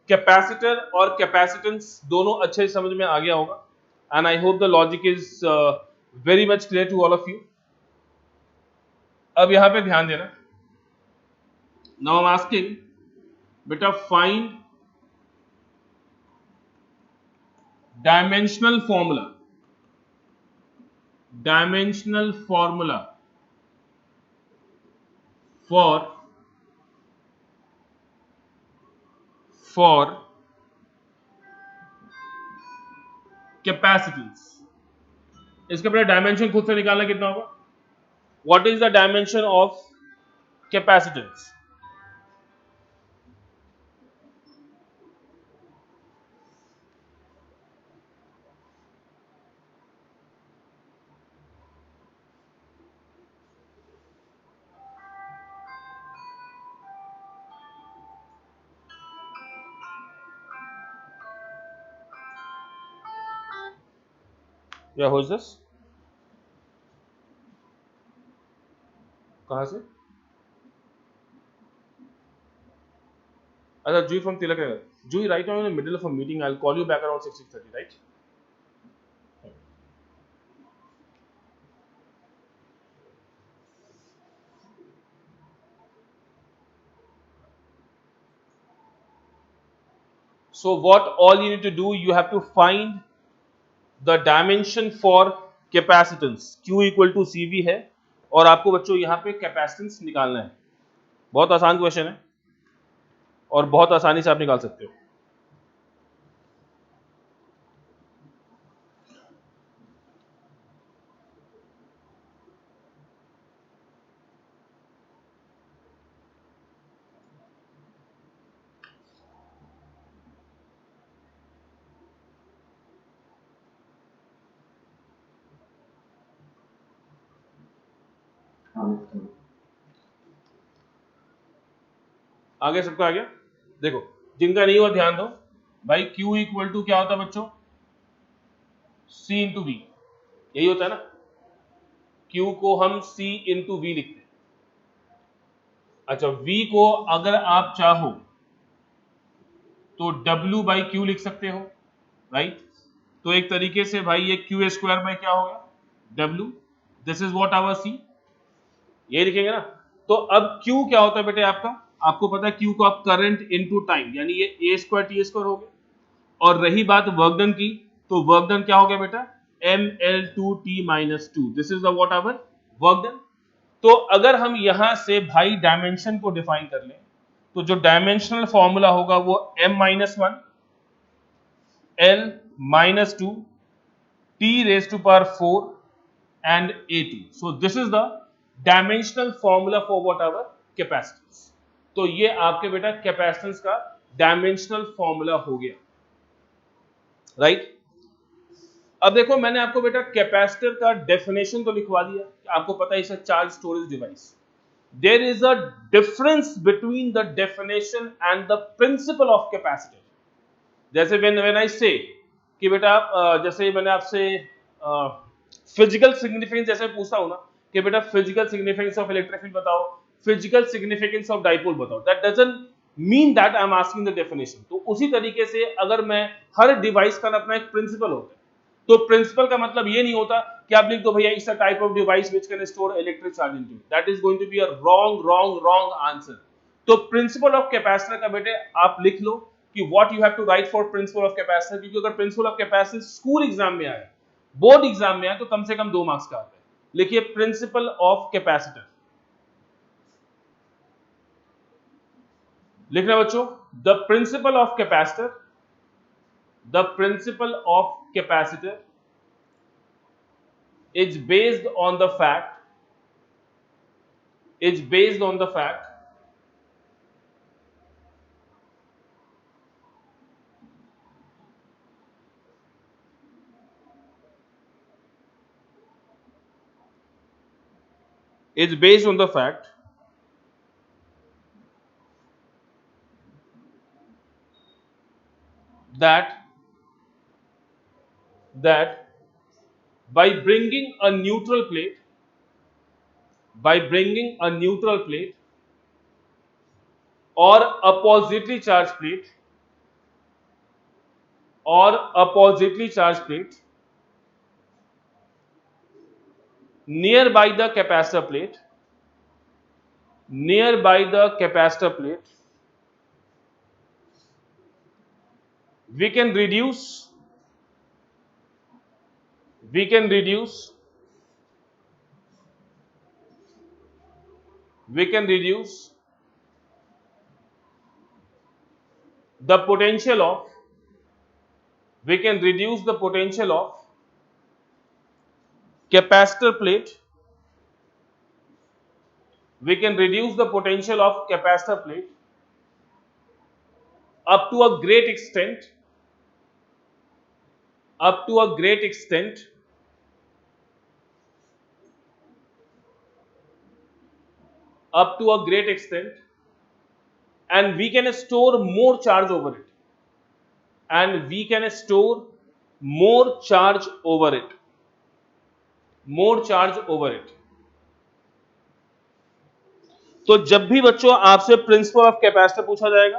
कैपेसिटर और कैपेसिटेंस दोनों अच्छे से समझ में आ गया होगा, and I hope the logic is very much clear to all of you. अब यहां पे ध्यान देना, नाउ आई एम आस्किंग बेटा find dimensional formula, dimensional formula for capacitance. इसका बेटा डायमेंशन खुद से निकालना कितना होगा? What is the dimension of capacitance? या हो दिस कहां से? अच्छा, Jui from Tilak Nagar. Jui, right now in the middle of a meeting. I'll call you back around 6:30, right? So what all you need to do, you have to find the dimension for capacitance. Q equal to CV है, और आपको बच्चों यहाँ पे capacitance निकालना है। बहुत आसान क्वेश्चन है और बहुत आसानी से आप निकाल सकते हो। आगे सबका आ गया? देखो, जिनका नहीं हुआ ध्यान दो भाई। Q इक्वल टू क्या होता है बच्चों? C इंटू वी, यही होता है ना। Q को हम C इंटू वी लिखते हैं। अच्छा, V को अगर आप चाहो तो W बाई क्यू लिख सकते हो, राइट? तो एक तरीके से भाई ये क्यू स्क्वायर बाई क्या हो गया? W। This is what our C, ये लिखेंगे ना। तो अब Q क्या होता है बेटे आपका? आपको पता है Q को आप करंट इनटू टाइम, यानी ये a स्क्वायर टी स्क्वायर हो गया। और रही बात वर्क डन की, तो वर्क डन क्या हो गया बेटा? ml2t minus 2। This is the what our work done. तो अगर हम यहां से भाई डायमेंशन को डिफाइन कर लें, तो जो डायमेंशनल फॉर्मूला होगा वो m minus 1 l minus 2 t raised to power 4 and a2. So this is the dimensional formula for whatever capacitance. तो ये आपके बेटा कैपेसिटेंस का डायमेंशनल फॉर्मूला हो गया, राइट? अब देखो, मैंने आपको बेटा कैपेसिटर का डेफिनेशन तो लिखवा दिया, आपको पता है इसे charge storage device. There is a difference between the definition and the principle of capacitor. जैसे व्हेन आई से कि बेटा जैसे मैंने आपसे फिजिकल सिग्निफिकेंस जैसे पूछता हूं ना कि बेटा physical significance of electric field बताओ, फिजिकल सिग्निफिकेंस ऑफ डाइपोल बताओ, that doesn't mean that I am asking the definition. तो उसी तरीके से अगर मैं, हर डिवाइस का अपना एक प्रिंसिपल होता है, तो प्रिंसिपल का मतलब ये नहीं होता कि आप लिख दो भैया it's a type of device which can store electric charge into, that is going to be a wrong answer. तो प्रिंसिपल ऑफ कैपेसिटर का बेटे आप लिख लो कि what you have to write for principle of capacitor, क्योंकि अगर principle of capacitor school exam में आया, बोर्ड एग्जाम में आया, तो कम से कम 2 मार्क्स का आता है। लिखिए प्रिंसिपल ऑफ कैपेसिटर, लिखना बच्चों, the principle of capacitor, the principle of capacitor is based on the fact, is based on the fact is based on the fact that by bringing a neutral plate, by bringing a neutral plate or oppositely charged plate nearby the capacitor plate, we can reduce the potential of capacitor plate up to a great extent and we can store more charge over it तो जब भी बच्चों आपसे principal of capacitor पूछा जाएगा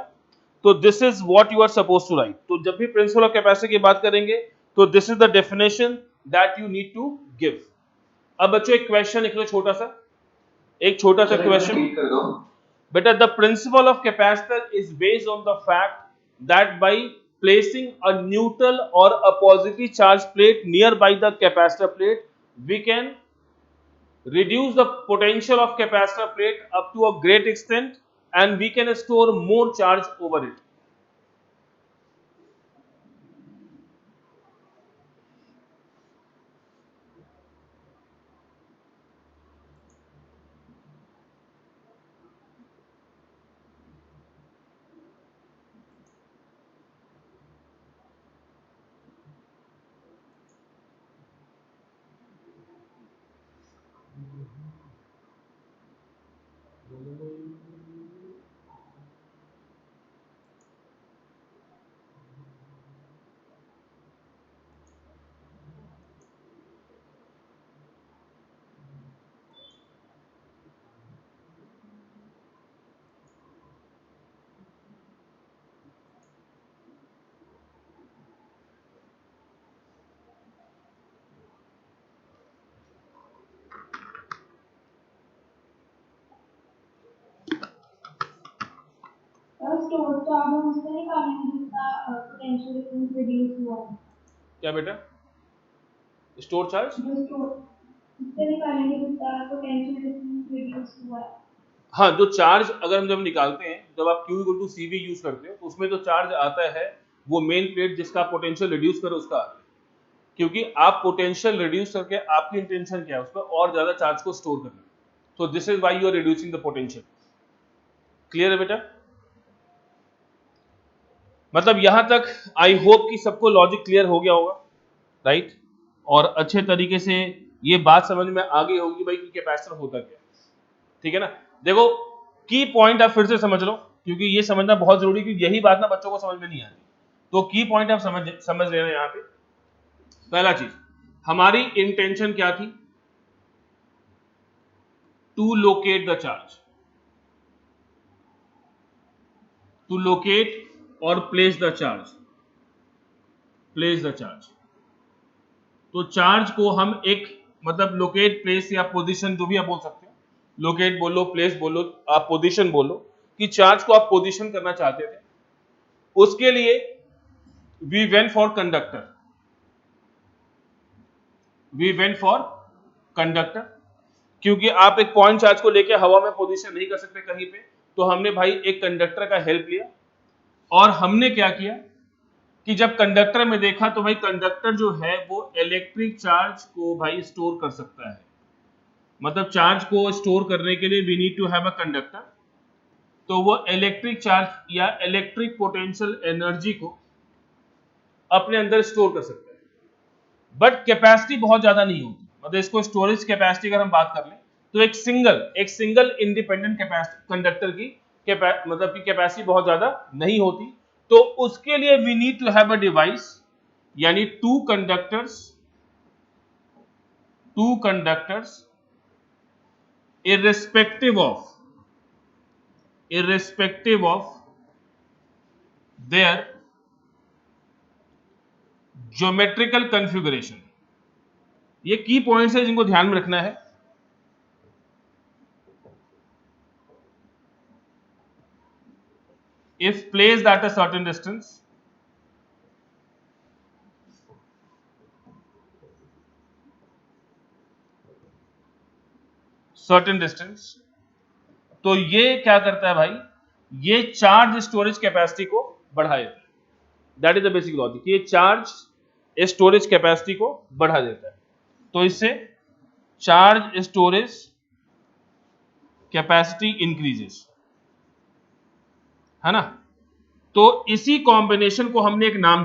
तो this is what you are suppose to write. तो जब भी प्रिंसिपल ऑफ कैपेसिटर की बात करेंगे तो this is the definition that you need to give. अब बच्चों एक क्वेश्चन लिख लो, छोटा सा क्वेश्चन। बेटा the principle of capacitor is based on the fact that by placing a neutral और a positively charge plate near by the capacitor plate we can reduce the potential of capacitor plate up to a great extent and we can store more charge over it। Store charge हम उससे निकालेंगे जिसका potential difference reduce हुआ है। क्या बेटा store charge जो store उससे निकालेंगे जिसका पोटेंशियल डिफरेंस रिड्यूस हुआ है। हाँ, जो चार्ज अगर हम जब निकालते हैं, जब आप Q equal to CV use करते हो तो उसमें जो चार्ज आता है वो मेन प्लेट जिसका पोटेंशियल रिड्यूस करे उसका आता है, क्योंकि आप पोटेंशियल रिड्यूस करके आपकी इंटेंशन क्या है उसमें और ज्यादा चार्ज को स्टोर करना। So this is why you are reducing the potential. Clear है बेटा? मतलब यहां तक आई होप कि सबको लॉजिक क्लियर हो गया होगा, राइट? और अच्छे तरीके से ये बात समझ में आ गई होगी भाई कि कैपेसिटर होता क्या है, ठीक है ना? देखो की पॉइंट आप फिर से समझ लो, क्योंकि ये समझना बहुत जरूरी है, क्योंकि यही बात ना बच्चों को समझ में नहीं आती। तो की पॉइंट आप समझ लेना यहाँ पे। पहला चीज, हमारी इंटेंशन क्या थी? To locate the charge, to locate और प्लेस द चार्ज, तो चार्ज को हम एक मतलब लोकेट, प्लेस या पोजीशन जो भी आप बोल सकते हो, लोकेट बोलो, प्लेस बोलो, आप पोजीशन बोलो, कि चार्ज को आप पोजीशन करना चाहते थे। उसके लिए वी वेंट फॉर कंडक्टर, क्योंकि आप एक पॉइंट चार्ज को लेके हवा में पोजीशन नहीं कर सकते कहीं पे, तो हमने भाई एक कंडक्टर का हेल्प लिया। और हमने क्या किया कि जब कंडक्टर में देखा तो भाई कंडक्टर जो है वो इलेक्ट्रिक चार्ज को भाई स्टोर कर सकता है, मतलब चार्ज को स्टोर करने के लिए we need to have a conductor, तो वो इलेक्ट्रिक चार्ज या इलेक्ट्रिक पोटेंशियल एनर्जी को अपने अंदर स्टोर कर सकता है। बट कैपेसिटी बहुत ज्यादा नहीं होती, मतलब इसको स्टोरेज कैपेसिटी अगर हम बात कर लें तो एक सिंगल इंडिपेंडेंट कंडक्टर की मतलब की कैपेसिटी बहुत ज्यादा नहीं होती। तो उसके लिए we need to have a device, यानी two conductors irrespective of their geometrical configuration. ये की पॉइंट्स है जिनको ध्यान में रखना है। if placed at a certain distance, तो ये क्या करता है भाई, ये चार्ज स्टोरेज कैपेसिटी को बढ़ा देता है। That is the basic logic, ये चार्ज स्टोरेज कैपेसिटी को बढ़ा देता है। तो इससे चार्ज स्टोरेज कैपेसिटी इंक्रीजेस, है ना। तो इसी कॉम्बिनेशन को हमने एक नाम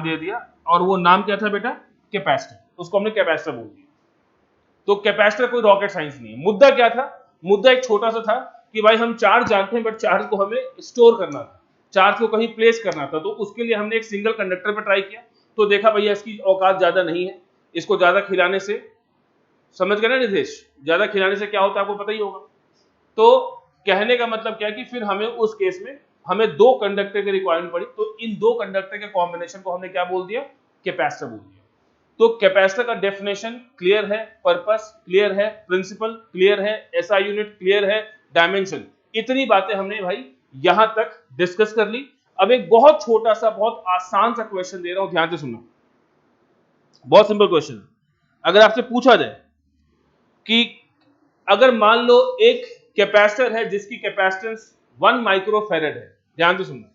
दे दिया, और वो नाम क्या था बेटा, कैपेसिटर। उसको हमने कैपेसिटर बोल दिया। तो कैपेसिटर कोई रॉकेट साइंस नहीं है। मुद्दा क्या था, मुद्दा एक छोटा सा था कि भाई हम चार्ज जानते हैं, बट चार्ज को हमें स्टोर करना था, चार्ज को कहीं प्लेस करना था। तो उसके लिए हमने एक सिंगल कंडक्टर पर ट्राई किया, तो देखा भैया इसकी औकात ज्यादा नहीं है, इसको ज्यादा खिलाने से, समझ गए ना निदेश, ज्यादा खिलाने से क्या होता है आपको पता ही होगा। तो कहने का मतलब क्या है कि फिर हमें उस केस में हमें दो कंडक्टर की रिक्वायरमेंट पड़ी। तो इन दो कंडक्टर के कॉम्बिनेशन को हमने क्या बोल दिया, कैपेसिटर बोल दिया। तो कैपेसिटर का डेफिनेशन क्लियर है, पर्पस क्लियर है, प्रिंसिपल क्लियर है, एसआई यूनिट क्लियर है, डायमेंशन, इतनी बातें हमने भाई यहां तक डिस्कस कर ली। अब एक बहुत छोटा सा, बहुत आसान सा क्वेश्चन दे रहा हूं, ध्यान से सुनना। बहुत सिंपल क्वेश्चन। अगर आपसे पूछा जाए कि अगर मान लो एक कैपेसिटर है जिसकी कैपेसिटेंस 1 माइक्रोफैरेड है, ध्यान से सुनना,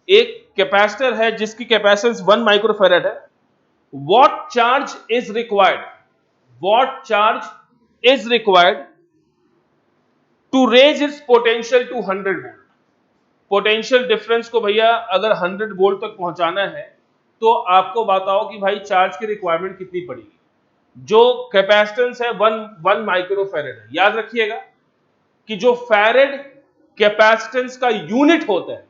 एक कैपेसिटर है जिसकी कैपेसिटेंस 1 माइक्रोफैरेड है, what charge is required to raise its potential to 100 volt। Potential difference को भैया अगर 100 वोल्ट तक पहुंचाना है तो आपको बताओ कि भाई चार्ज की रिक्वायरमेंट कितनी पड़ेगी। जो कैपेसिटेंस है 1 माइक्रोफैरेड है। याद रखिएगा कि जो फैरेड कैपेसिटेंस का यूनिट होता है,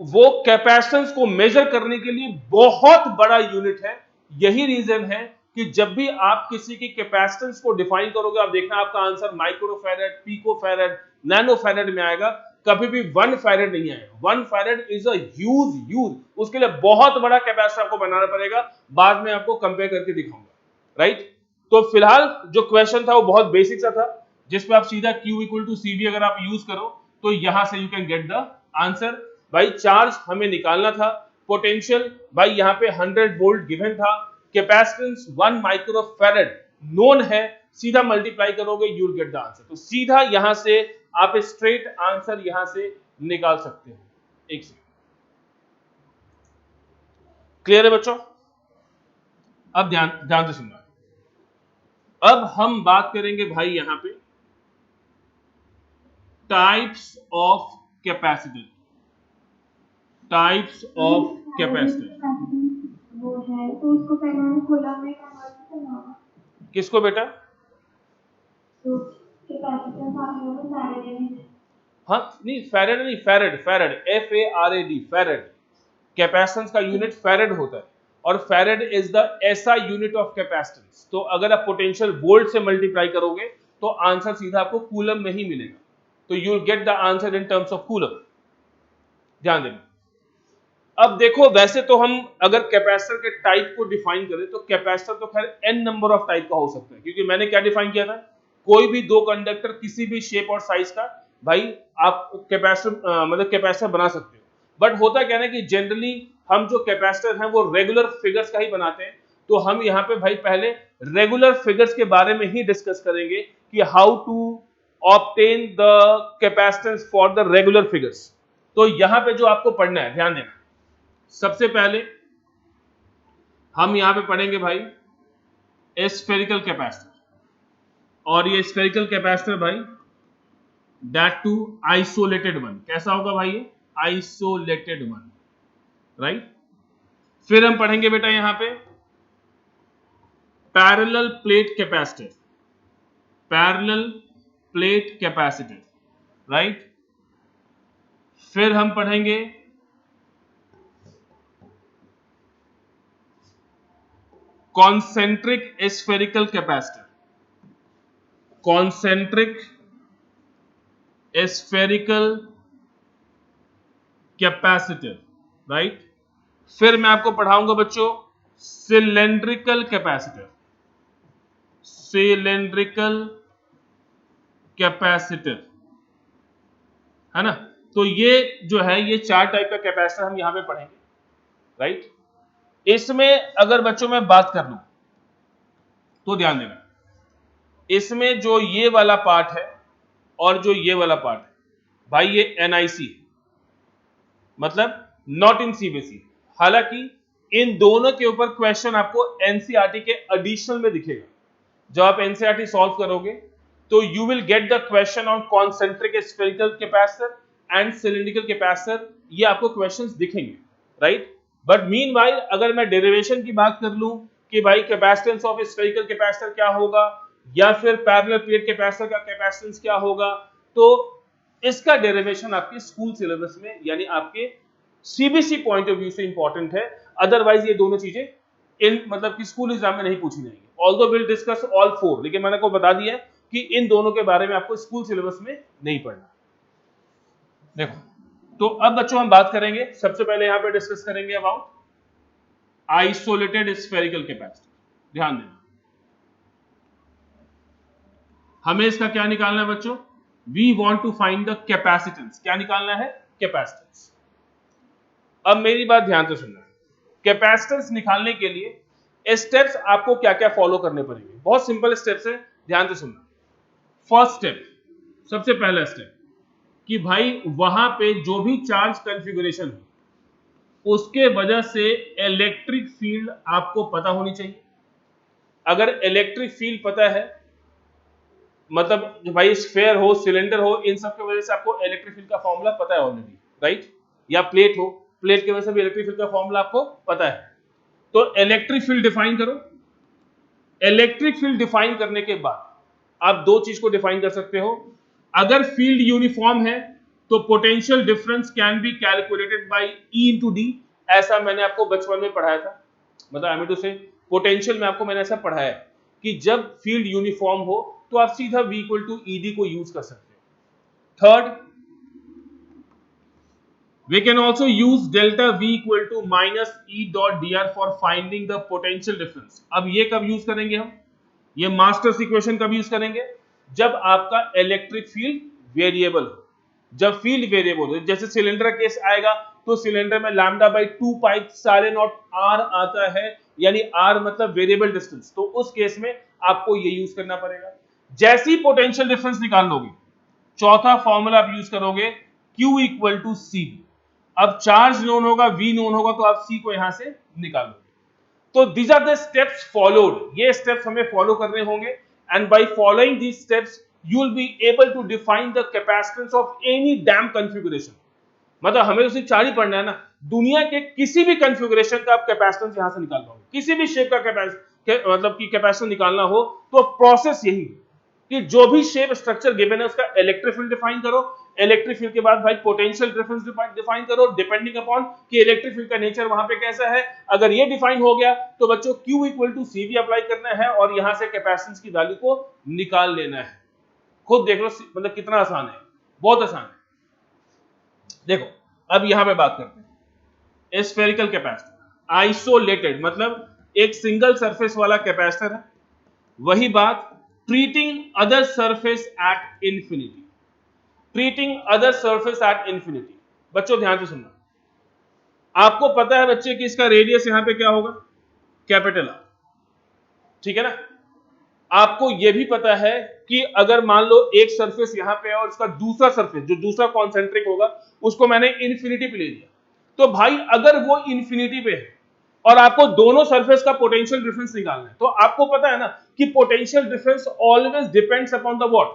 वो कैपेसिटेंस को मेजर करने के लिए बहुत बड़ा यूनिट है। यही रीजन है कि जब भी आप किसी की कैपेसिटेंस को डिफाइन करोगे, आप देखना आपका आंसर माइक्रोफैरेड, पिकोफैरेड, नैनोफैरेड में आएगा, कभी भी 1 फैरेड नहीं आएगा। 1 फैरेड इज अ ह्यूज, उसके लिए बहुत बड़ा कैपेसिटर आपको बनाना पड़ेगा। बाद में आपको कंपेयर करके दिखाऊंगा, राइट। तो फिलहाल जो क्वेश्चन था वो बहुत बेसिक सा था, जिसपे आप सीधा Q इक्वल टू CV अगर आप यूज करो तो यहां से you can get the answer. भाई चार्ज हमें निकालना था, पोटेंशियल भाई यहां पे 100 वोल्ट गिवन था, कैपेसिटेंस 1 माइक्रोफैरेड नोन है, सीधा मल्टीप्लाई करोगे you will get the answer. तो सीधा यहां से आप स्ट्रेट आंसर यहां से निकाल सकते हो। एक सेकंड, क्लियर है बच्चों? अब ध्यान से सुनना। अब हम बात करेंगे भाई यहां पे types of capacitor, types of capacitor. वो है तो उसको पहले हमें खुला में कन्वर्ट करना होगा। किसको बेटा? तो कैपेसिटेंस आप लोगों को फैरेड में, हाँ नहीं, फैरेड नहीं, फैरेड FARAD, फैरेड। कैपेसिटेंस का यूनिट फैरेड होता है, और farad is the SI unit of capacitance. तो अगर आप पोटेंशियल वोल्ट से मल्टीप्लाई करोगे तो आंसर सीधा आपको कूलम में ही मिलेगा। तो you will get the answer in terms of coulomb. ध्यान देना। अब देखो, वैसे तो हम अगर कैपेसिटर के टाइप को डिफाइन करें तो कैपेसिटर तो खैर n नंबर ऑफ टाइप का हो सकता है, क्योंकि मैंने क्या डिफाइन किया था, कोई भी दो कंडक्टर किसी भी शेप और साइज का भाई आप कैपेसिटर मतलब कैपेसिटर बना सकते हो। बट होता क्या है ना कि जनरली हम जो कैपेसिटर हैं वो रेगुलर फिगर्स का ही बनाते हैं। तो हम यहाँ पे भाई पहले रेगुलर फिगर्स के बारे में ही डिस्कस करेंगे कि how to obtain the capacitance for the regular figures. तो यहाँ पे जो आपको पढ़ना है, ध्यान देना, सबसे पहले हम यहां पे पढ़ेंगे भाई स्फेरिकल कैपेसिटर, और ये स्फेरिकल कैपेसिटर भाई दैट टू आइसोलेटेड वन। कैसा होगा भाई ये? Isolated one, right. फिर हम पढ़ेंगे बेटा यहां पे parallel plate capacitor, parallel plate capacitor, right. फिर हम पढ़ेंगे concentric spherical capacitor, concentric spherical capacitor, right. फिर मैं आपको पढ़ाऊंगा बच्चों सिलेंड्रिकल कैपेसिटर, सिलेंड्रिकल कैपेसिटर, है ना। तो ये जो है ये 4 टाइप का कैपेसिटर हम यहां पे पढ़ेंगे, राइट। इसमें अगर बच्चों मैं बात कर लूं तो ध्यान देना, इसमें जो ये वाला पार्ट है और जो ये वाला पार्ट है भाई ये एनआईसी है, मतलब नॉट इन सीबीएसई। हालांकि इन दोनों के ऊपर क्वेश्चन आपको एनसीईआरटी के एडिशनल में दिखेगा। जब आप एनसीईआरटी सॉल्व करोगे तो you will get the question on concentric spherical capacitor and cylindrical capacitor, ये आपको क्वेश्चंस दिखेंगे, राइट। बट मीनवाइल अगर मैं डेरिवेशन की बात कर लूं कि भाई कैपेसिटेंस ऑफ स्फेरिकल कैपेसिटर क्या होगा या फिर पैरेलल प्लेट कैपेसिटर का कैपेसिटेंस क्या होगा, तो इसका डेरिवेशन आपके स्कूल सिलेबस में यानी आपके सीबीएसई पॉइंट ऑफ व्यू से इंपॉर्टेंट है। अदरवाइज ये दोनों चीजें इन मतलब कि स्कूल एग्जाम में नहीं पूछी जाएंगी। ऑल्दो विल डिस्कस ऑल 4, लेकिन मैंने आपको बता दिया है कि इन दोनों के बारे में आपको स्कूल सिलेबस में नहीं पढ़ना। देखो तो अब बच्चों हम बात करेंगे, सबसे पहले यहां पे डिस्कस करेंगे अबाउट आइसोलेटेड स्फेरिकल कैपेसिटर। ध्यान देना, हमें इसका क्या निकालना है बच्चों, we want to find the capacitance. क्या निकालना है, कैपेसिटेंस। अब मेरी बात ध्यान से सुनना, कैपेसिटेंस निकालने के लिए स्टेप्स आपको क्या क्या फॉलो करने पड़ेंगे। बहुत सिंपल स्टेप्स है, ध्यान से सुनना। फर्स्ट स्टेप, सबसे पहला स्टेप कि भाई वहां पे जो भी चार्ज कॉन्फ़िगरेशन हो उसके वजह से इलेक्ट्रिक फील्ड आपको पता होनी चाहिए। अगर इलेक्ट्रिक फील्ड पता है, मतलब भाई स्फेयर हो सिलेंडर हो, इन सब की वजह से आपको इलेक्ट्रिक फील्ड का फॉर्मूला पता है ऑलरेडी, राइट। या प्लेट हो, प्लेट की वजह से भी इलेक्ट्रिक फील्ड का फॉर्मूला आपको पता है। तो इलेक्ट्रिक फील्ड डिफाइन करो। इलेक्ट्रिक फील्ड डिफाइन करने के बाद आप दो चीज को डिफाइन कर सकते हो। अगर फील्ड यूनिफॉर्म है तो potential difference can be calculated by E into D. ऐसा मैंने आपको बचपन में पढ़ाया था, मतलब आई मीन टू से पोटेंशियल में आपको मैंने ऐसा पढ़ाया है कि जब फील्ड यूनिफॉर्म हो तो आप सीधा V इक्वल टू ईडी को यूज कर सकते हो। Third, we can also use delta V equal to minus E dot dr for finding the potential difference। अब ये कब यूज करेंगे हम, ये मास्टर्स इक्वेशन कब यूज करेंगे, जब आपका इलेक्ट्रिक फील्ड वेरिएबल हो। जब फील्ड वेरिएबल हो, जैसे सिलेंडर केस आएगा तो सिलेंडर में लैम्डा बाई 2 पाई सारे नॉट r आता है, यानी r मतलब वेरिएबल डिस्टेंस, तो उस केस में आपको ये यूज करना पड़ेगा। जैसी पोटेंशियल डिफरेंस निकाल लोगे, चौथा फॉर्मूला आप यूज करोगे Q इक्वल टू सी। अब चार्ज नोन होगा, V नोन होगा, तो आप C को यहां से निकालोगे। तो these are the steps followed, ये steps हमें फॉलो करने होंगे, and by following these steps you will be able to define the capacitance of any damn configuration। मतलब हमें तो सिर्फ 4 ही पढ़ना है ना, दुनिया के किसी भी कॉन्फ़िगरेशन का आप कैपेसिटेंस यहां से निकाल पाओगे। किसी भी शेप का मतलब कि कैपेसिटेंस निकालना हो तो प्रोसेस यही है कि जो भी शेप स्ट्रक्चर गिवन है उसका इलेक्ट्रिक फील्ड डिफाइन करो, इलेक्ट्रिक फील्ड के बाद भाई पोटेंशियल डिफरेंस डिफाइन करो डिपेंडिंग अपॉन कि इलेक्ट्रिक फील्ड का नेचर वहां पे कैसा है। अगर ये डिफाइन हो गया तो बच्चों Q इक्वल टू सी भी अप्लाई करना है और यहां से कैपेसिटेंस की वैल्यू को निकाल लेना है। खुद देख लो मतलब कितना आसान है, बहुत आसान है। देखो अब यहां पे बात करते हैं स्फेरिकल कैपेसिटर, आइसोलेटेड मतलब एक सिंगल सरफेस वाला कैपेसिटर है। वही बात treating other surface at infinity, treating other surface at infinity. बच्चों ध्यान से सुनना, आपको पता है बच्चे कि इसका रेडियस यहां पे क्या होगा, कैपिटल आर, ठीक है ना। आपको यह भी पता है कि अगर मान लो एक सरफेस यहां पे है और इसका दूसरा सरफेस जो दूसरा कॉन्सेंट्रिक होगा उसको मैंने इन्फिनिटी पे ले लिया, तो भाई अगर वो इन्फिनिटी पे है और आपको दोनों सरफेस का पोटेंशियल डिफरेंस निकालना है, तो आपको पता है ना कि potential difference always depends upon the what,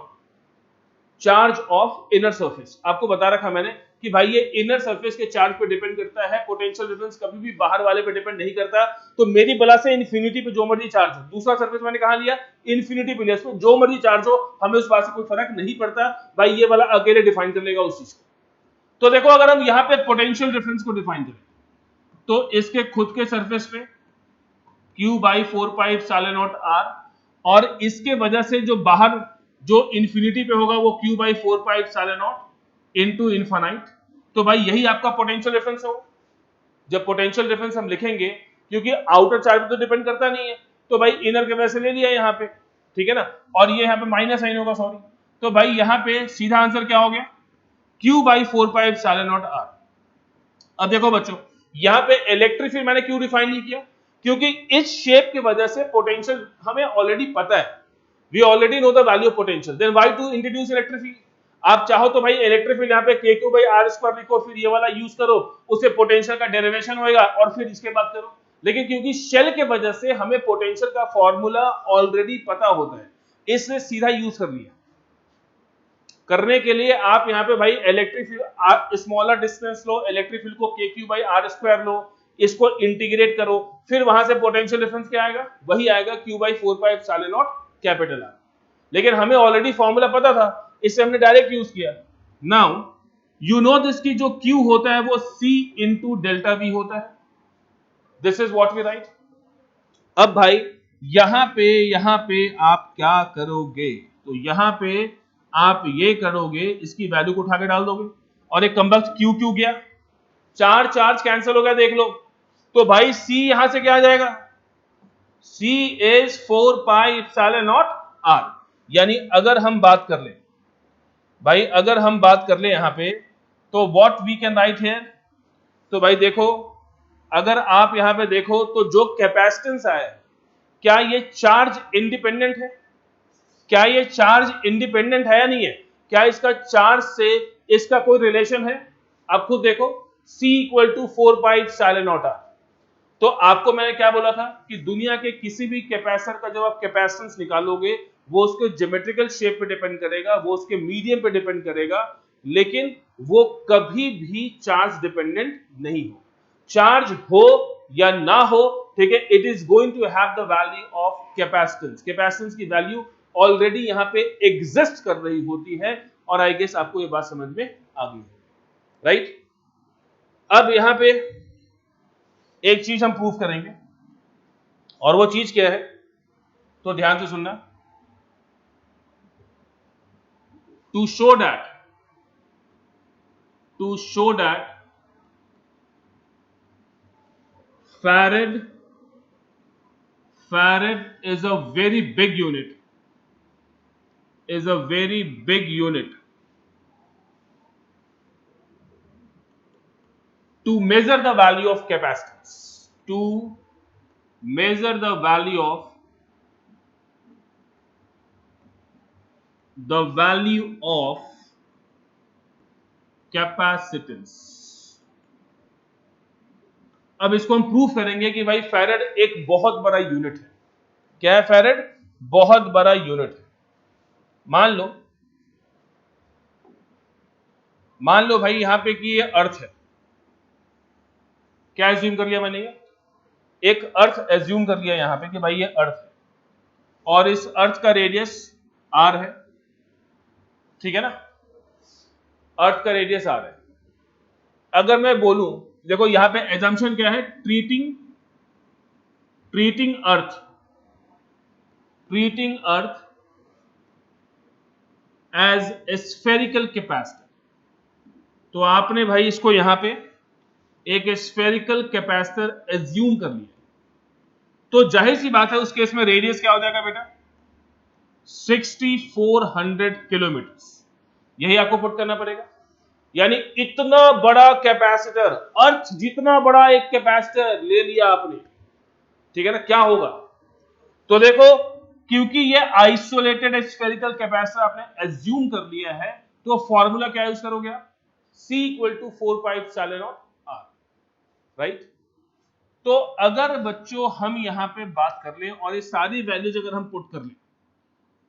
charge of inner surface. आपको बता रखा मैंने कि भाई ये इनर सरफेस के चार्ज पे डिपेंड करता है, पोटेंशियल डिफरेंस कभी भी बाहर वाले पे डिपेंड नहीं करता। तो मेरी बला से इन्फिनिटी पे जो मर्जी चार्ज हो, दूसरा सरफेस मैंने कहां लिया, इन्फिनिटी पे लिया, इसमें जो मर्जी चार्ज हो हमें उस बात से कोई फर्क नहीं पड़ता, भाई ये वाला अकेले डिफाइन कर लेगा उस चीज को। तो देखो अगर हम यहां पे पोटेंशियल डिफरेंस को डिफाइन करें तो इसके खुद के सरफेस पे Q by 4 pi epsilon naught R, और इसके वजह से जो बाहर जो इंफिनिटी पे होगा वो Q by 4 pi epsilon not into infinite. तो भाई यही आपका पोटेंशियल डिफरेंस होगा। जब पोटेंशियल डिफरेंस हम लिखेंगे, क्योंकि आउटर चार्ज पे तो डिपेंड करता नहीं है, तो भाई इनर के वजह से ले लिया यहाँ पे, ठीक है ना, और ये यहाँ पे माइनस साइन होगा, सॉरी। तो भाई यहाँ पे सीधा आंसर क्या हो गया, Q by 4 pi epsilon naught R। अब देखो बच्चों, यहाँ पे इलेक्ट्रिक फील्ड मैंने क्यों डिफाइन नहीं किया, क्योंकि इस शेप की वजह से पोटेंशियल हमें ऑलरेडी पता है, we already know the value of potential, then why to introduce electric field. आप चाहो तो भाई इलेक्ट्रिक फील्ड यहाँ पे K2 बाई R स्क्वायर लिखो, फिर ये वाला यूज करो, उससे पोटेंशियल का डेरिवेशन होएगा, और फिर इसके बाद करो। लेकिन क्योंकि शेल के वजह से हमें पोटेंशियल का फॉर्मूला ऑलरेडी पता होता है, इसलिए सीधा यूज कर लिया। करने के लिए आप यहाँ पे भाई इलेक्ट्रिक फील्ड स्मॉलर डिस्टेंस लो, इलेक्ट्रिक फील्ड को KQ बाई R स्क्वायर लो, इसको इंटीग्रेट करो, फिर वहां से पोटेंशियल डिफरेंस क्या आएगा, वही आएगा Q by 4 pi epsilon not capital R। लेकिन हमें ऑलरेडी फॉर्मूला पता था, इससे हमने डायरेक्ट यूज किया। नाउ यू नो दिस की जो Q होता है वो C इंटू डेल्टा V होता है, this is what we write. अब भाई यहां पे आप क्या करोगे, तो यहां पे आप ये करोगे, इसकी वैल्यू को उठा के डाल दोगे, और एक कम वक्त Q गया, चार चार्ज कैंसिल हो गया, देख लो। तो भाई C यहां से क्या आ जाएगा, C is 4 pi epsilon naught R। यानी अगर हम बात कर ले भाई, अगर हम बात कर ले यहां पे, तो what we can write here, तो भाई देखो, अगर आप यहां पे देखो तो जो कैपेसिटेंस आया, क्या ये चार्ज इंडिपेंडेंट है, क्या ये चार्ज इंडिपेंडेंट है या नहीं है, क्या इसका चार्ज से इसका कोई रिलेशन है, आप खुद देखो, C equal to 4 pi epsilon naught R। तो आपको मैंने क्या बोला था कि दुनिया के किसी भी कैपेसिटर का जब आप कैपेसिटेंस निकालोगे, वो उसके ज्योमेट्रिकल शेप पे डिपेंड करेगा, वो उसके मीडियम पे डिपेंड करेगा, लेकिन वो कभी भी चार्ज डिपेंडेंट नहीं हो। चार्ज हो या ना हो, ठीक है, it is going to have the value of capacitance. Capacitance की वैल्यू ऑलरेडी यहां पे एग्जिस्ट कर रही होती है, और आई गेस आपको ये बात समझ में आ गई, राइट। अब यहां पे एक चीज हम प्रूव करेंगे, और वो चीज क्या है, तो ध्यान से सुनना। To show that Farad is a very big unit, to measure the value of capacitance, capacitance। अब इसको हम प्रूव करेंगे कि भाई फैरेड एक बहुत बड़ा यूनिट है। क्या है फैरेड, बहुत बड़ा यूनिट है। मान लो भाई यहां पे कि ये अर्थ है, क्या एज्यूम कर लिया मैंने, एक अर्थ एज्यूम कर लिया यहां पे कि भाई ये अर्थ है, और इस अर्थ का रेडियस R है, ठीक है ना, अर्थ का रेडियस R है। अगर मैं बोलूं, देखो यहां पे एजम्पशन क्या है, treating earth as a spherical capacitor. तो आपने भाई इसको यहां पे एक स्फेरिकल कैपेसिटर एज्यूम कर लिया, तो जाहिर सी बात है उस केस में रेडियस क्या हो जाएगा बेटा, 6400 किलोमीटर। यही आपको पुट करना पड़ेगा। यानी इतना बड़ा कैपेसिटर, अर्थ जितना बड़ा एक कैपेसिटर ले लिया आपने, ठीक है ना, क्या होगा, तो देखो क्योंकि ये आइसोलेटेड स्फेरिकल कैपेसिटर आपने एज्यूम कर लिया है, तो फॉर्मूला क्या यूज करोगे आप, C equal to 4 pi epsilon naught R, right. तो अगर बच्चों हम यहां पे बात कर लें और ये सारी वैल्यूज अगर हम पुट कर लें,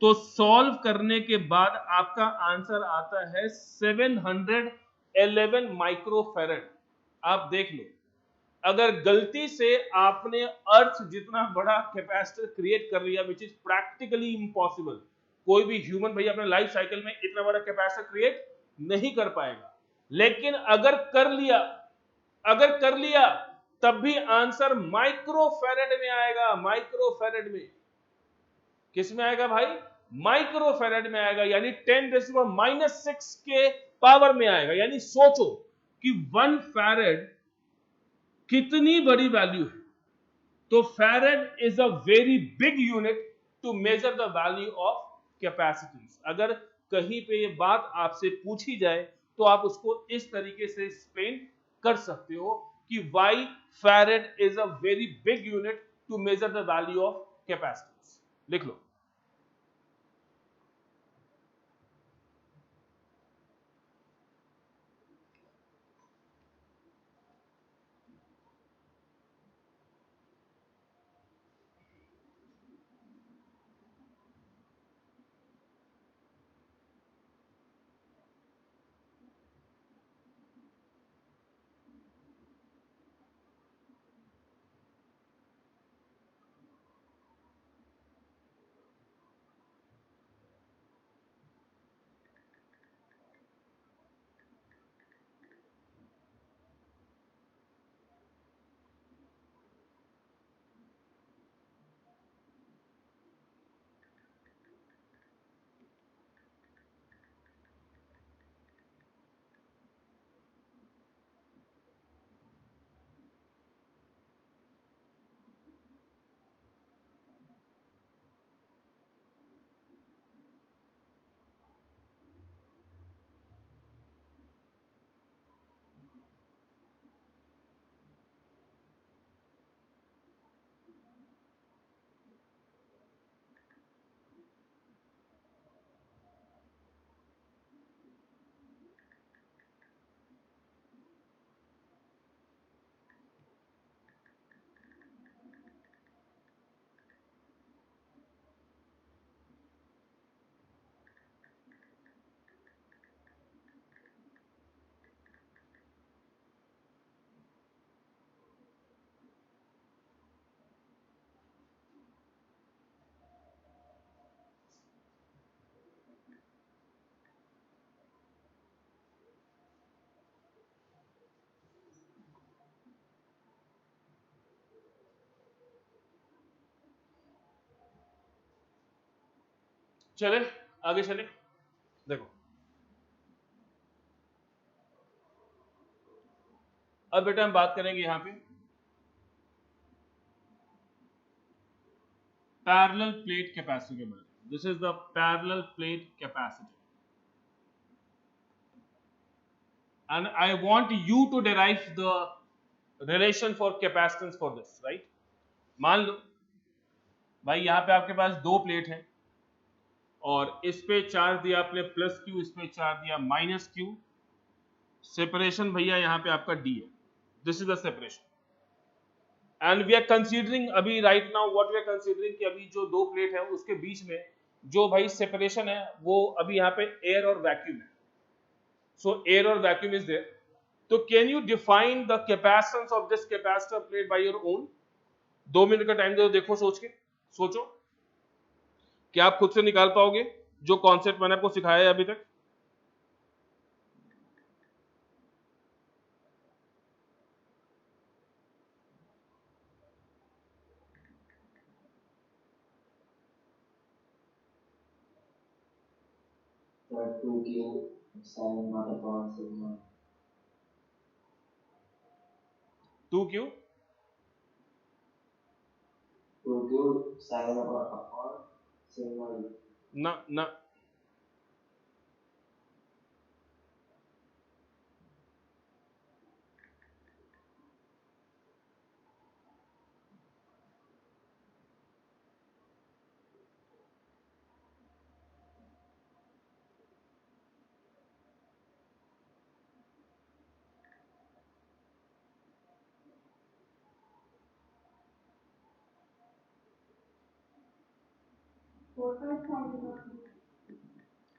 तो सॉल्व करने के बाद आपका आंसर आता है 711 माइक्रोफैरड। आप देख लो, अगर गलती से आपने अर्थ जितना बड़ा कैपेसिटर क्रिएट कर लिया, विच इज प्रैक्टिकली इम्पॉसिबल, कोई भी ह्यूमन भाई अपने लाइफ साइकिल में इतना बड़ा कैपेसिटर क्रिएट नहीं कर पाएगा, लेकिन अगर कर लिया तब भी आंसर माइक्रोफैरेड में आएगा। माइक्रोफैरेड में, किस में आएगा भाई? माइक्रोफैरेड में आएगा, यानी 10⁻⁻6 के पावर में आएगा। यानी सोचो कि 1 फैरेड कितनी बड़ी वैल्यू है। तो farad is a very big unit to measure the value of capacitance. अगर कहीं पे ये बात आपसे पूछी जाए तो आप उसको इस तरीके से एक्सप्लेन कर सकते हो कि why farad is a very big unit to measure the value of capacitance. लिख लो। चले आगे चले। देखो अब बेटा हम बात करेंगे यहां पे पैरेलल प्लेट कैपेसिटी के बारे में। This is the parallel plate capacity and I want you to derive the relation for capacitance for this, right? मान लो भाई यहां पे आपके पास दो प्लेट हैं और इस पे चार्ज दिया आपने प्लस क्यू, इस पे चार्ज दिया माइनस क्यू। सेपरेशन भैया यहाँ पे आपका डी है। This is the separation and we are considering अभी right now what we are considering कि अभी जो दो प्लेट है उसके बीच में जो भाई सेपरेशन है वो अभी यहाँ पे एयर और वैक्यूम है। सो एयर और वैक्यूम इज देयर। तो can you define the capacitance of this capacitor plate by your own? 2 minute का टाइम दो, देखो सोच के, सोचो क्या आप खुद से निकाल पाओगे जो कॉन्सेप्ट मैंने आपको सिखाया है अभी तक? That 2Q sin 1 upon sigma. 2Q 2Q sin upon sigma. ना ना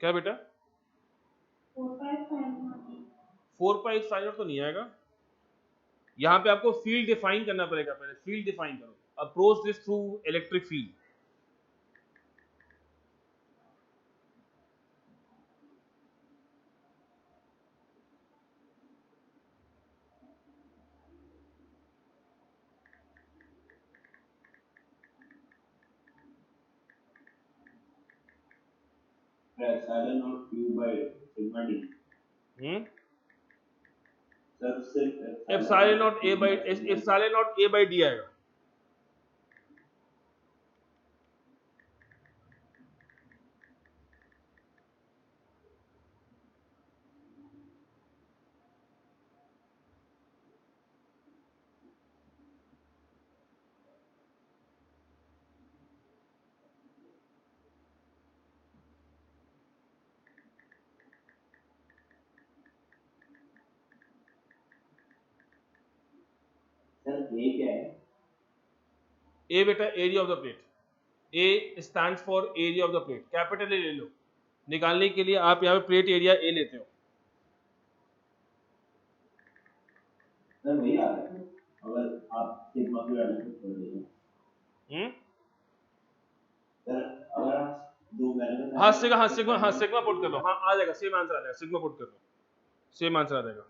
क्या बेटा 4 5 साइन तो नहीं आएगा। यहाँ पे आपको फील्ड डिफाइन करना पड़ेगा। पहले फील्ड डिफाइन करो। Approach this through electric field. Epsilon naught Q by sigma D. Sir सिर्फ epsilon naught A by epsilon naught A by D आएगा। सर ए क्या है? ए बेटा area of the plate, A stands for area of the plate, capital A ले लो। निकालने के लिए आप यहाँ पे प्लेट एरिया ए लेते हो। सर वही आ रहा है अगर आप सिग्मा की वैल्यू पुट कर दें। सर अगर आप दो वैल्यू हाँ सिग्मा पुट कर दो, हाँ आ जाएगा, सेम आंसर आ जाएगा, सिग्मा पुट कर दो, सेम आंसर आ जाएगा।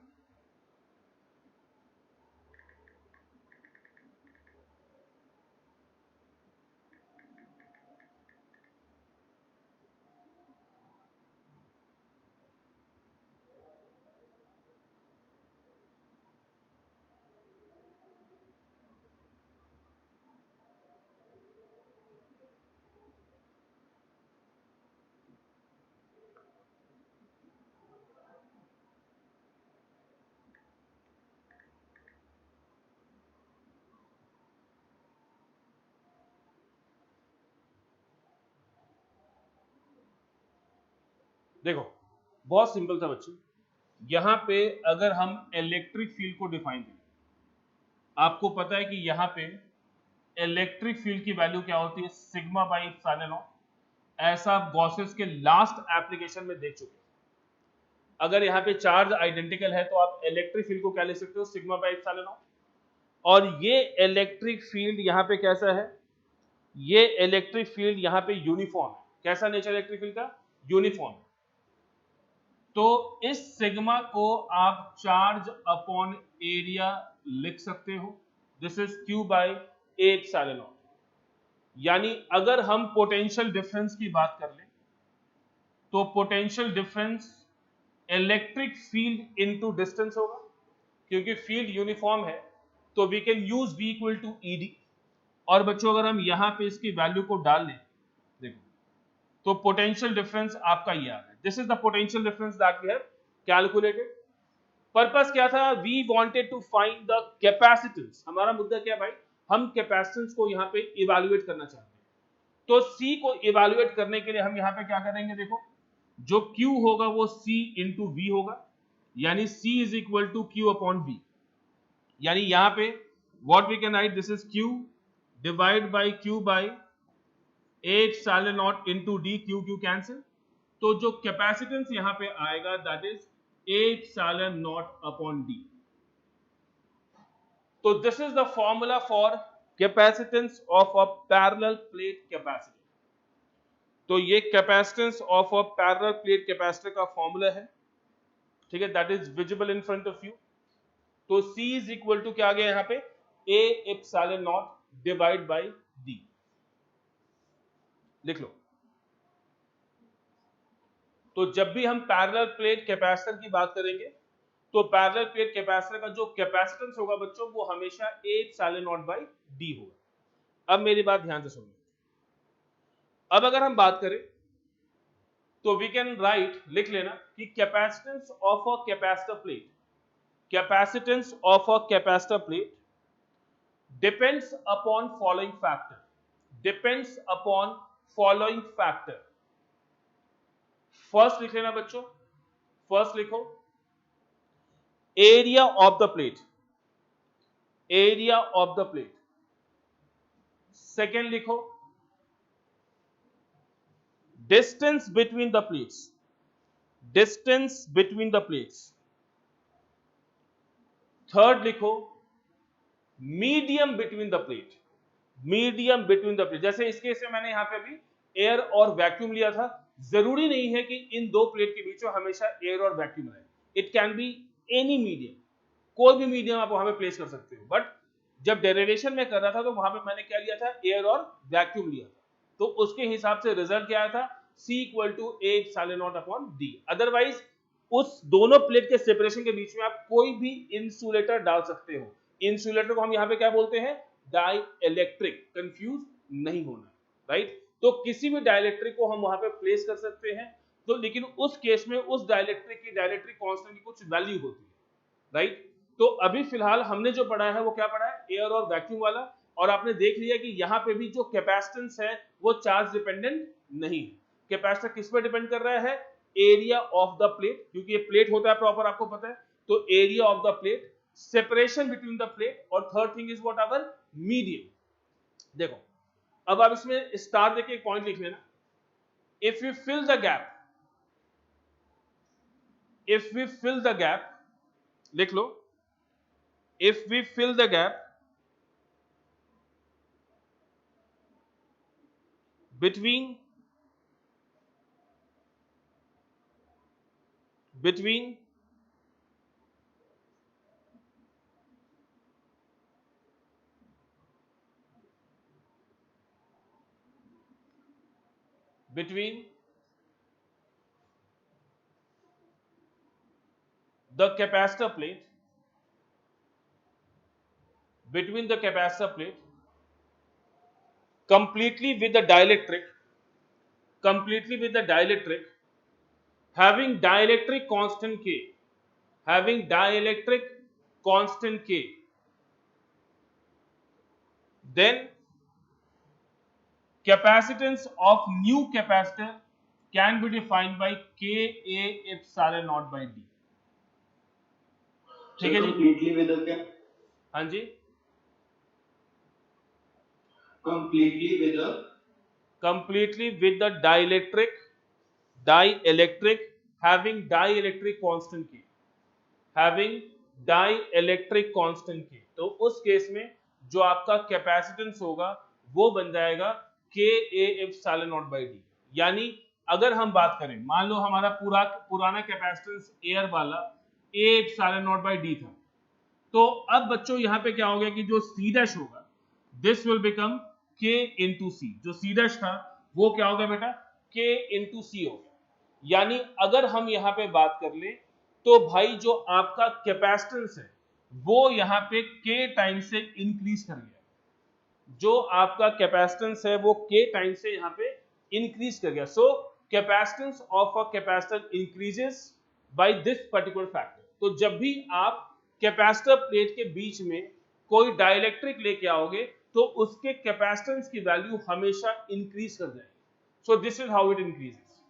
देखो बहुत सिंपल था बच्चों, यहां पे अगर हम इलेक्ट्रिक फील्ड को डिफाइन करें, आपको पता है कि यहां पे इलेक्ट्रिक फील्ड की वैल्यू क्या होती है, सिग्मा बाई एप्सिलॉन नॉट। ऐसा आप गॉसेस के लास्ट एप्लीकेशन में देख चुके हैं। अगर यहाँ पे चार्ज आइडेंटिकल है तो आप इलेक्ट्रिक फील्ड को क्या ले सकते हो, सिग्मा बाई एप्सिलॉन नॉट। और ये इलेक्ट्रिक फील्ड यहाँ पे कैसा है, ये इलेक्ट्रिक फील्ड यहाँ पे यूनिफॉर्म है। कैसा नेचर इलेक्ट्रिक फील्ड का, यूनिफॉर्म। तो इस सिग्मा को आप चार्ज अपॉन एरिया लिख सकते हो, this is Q by A epsilon not. यानी अगर हम पोटेंशियल डिफरेंस की बात कर लें तो potential difference electric field into distance होगा, क्योंकि फील्ड यूनिफॉर्म है तो we can use V equal to ED। और बच्चों अगर हम यहां पे इसकी वैल्यू को डाल लें, देखो तो पोटेंशियल डिफरेंस आपका ये आ रहा है, this is the potential difference that we have calculated. Purpose क्या था, we wanted to find the capacitance. हमारा मुद्दा क्या भाई, हम कैपेसिटेंस को यहाँ पे इवैल्यूएट करना चाहते हैं। तो C को इवैल्यूएट करने के लिए हम यहाँ पे क्या करेंगे, देखो जो Q होगा वो C इंटू V होगा, यानी C is equal to Q upon V। यानी यहाँ पे what we can write, this is Q divide by Q by A epsilon not into D, Q Q cancel. तो जो कैपेसिटेंस यहाँ पे आएगा that is A epsilon not upon D। तो this is the formula for capacitance of a parallel plate capacitor. तो ये capacitance of a parallel plate capacitor का formula है, ठीक है, that is visible in front of you. तो C is equal to क्या आ गया यहाँ पे, A epsilon not divide by D। लिख लो। तो जब भी हम पैरेलल प्लेट कैपेसिटर की बात करेंगे तो पैरेलल प्लेट कैपेसिटर का जो कैपेसिटेंस होगा बच्चों वो हमेशा A epsilon not by D होगा। अब मेरी बात ध्यान से सुनो। अब अगर हम बात करें तो वी कैन राइट, लिख लेना कि capacitance of a capacitor plate, capacitance of a capacitor plate depends upon following factor, depends upon following factor. First लिख लेना बच्चों, फर्स्ट लिखो area of the plate, area of the plate. Second लिखो distance between the plates, distance between the plates. Third लिखो medium between the plate, medium between the plate. जैसे इस case में मैंने यहां पे भी एयर और वैक्यूम लिया था, जरूरी नहीं है कि इन दो प्लेट के बीच में हमेशा एयर और वैक्यूम रहे, it can be any medium, कोई भी मीडियम आप वहां पे प्लेस कर सकते हो। बट जब डेरिवेशन में कर रहा था तो वहां पे मैंने क्या लिया था, एयर और वैक्यूम लिया था। तो उसके हिसाब से रिजल्ट क्या आया था, C equal to A epsilon not upon D। Otherwise उस दोनों प्लेट के सेपरेशन के बीच में आप कोई भी इंसुलेटर डाल सकते हो। इंसुलेटर को हम यहाँ पे क्या बोलते हैं? Die electric. कंफ्यूज नहीं होना, राइट? तो किसी भी डाइलेक्ट्रिक को हम वहां पे प्लेस कर सकते हैं, तो लेकिन उस केस में उस डाइलेक्ट्रिक की डाइलेक्ट्रिक कांस्टेंट की कुछ वैल्यू होती है, राइट? तो अभी फिलहाल हमने जो पढ़ा है वो क्या पढ़ा है? एयर और वैक्यूम वाला। और आपने देख लिया कि यहाँ पे भी जो कैपेसिटेंस है वो चार्ज डिपेंडेंट नहीं है। कैपेसिटर किस पे डिपेंड कर रहा है? एरिया ऑफ द प्लेट, क्योंकि ये प्लेट होता है प्रॉपर, आपको पता है। तो area of the plate, separation between the plate, और third thing is whatever medium. देखो अब आप इसमें स्टार देके एक पॉइंट लिख लेना। If we fill the gap, if we fill the gap, लिख लो, if we fill the gap between between between the capacitor plate, between the capacitor plate completely with the dielectric, completely with the dielectric, having dielectric constant K, having dielectric constant K, then capacitance of new capacitor can be defined by Ka epsilon naught by D। ठीक है जी? Completely with क्या? हाँ जी, completely with completely with the dielectric, dielectric having dielectric constant K, having dielectric constant K। तो उस case में जो आपका कैपेसिटेंस होगा वो बन जाएगा Ka epsilon naught by D। यानी अगर हम बात करें, मान लो हमारा पुराना कैपेसिटेंस एयर वाला A epsilon naught by D था, तो अब बच्चों यहां पे क्या हो गया कि जो C डैश होगा, this will become K into C. जो C डैश था वो क्या होगा बेटा? K इंटू सी हो गया। यानी अगर हम यहां पे बात कर ले तो भाई जो आपका कैपेसिटेंस है वो यहां पे K टाइम से इंक्रीज कर गया। जो आपका कैपेसिटेंस है वो K टाइम से यहां पे इंक्रीज कर गया। So capacitance of a capacitor increases by this particular factor. तो जब भी आप कैपेसिटर प्लेट के बीच में कोई डाइलेक्ट्रिक लेके आओगे तो उसके कैपेसिटेंस की वैल्यू हमेशा इंक्रीज कर जाएगी। सो this is how it increases.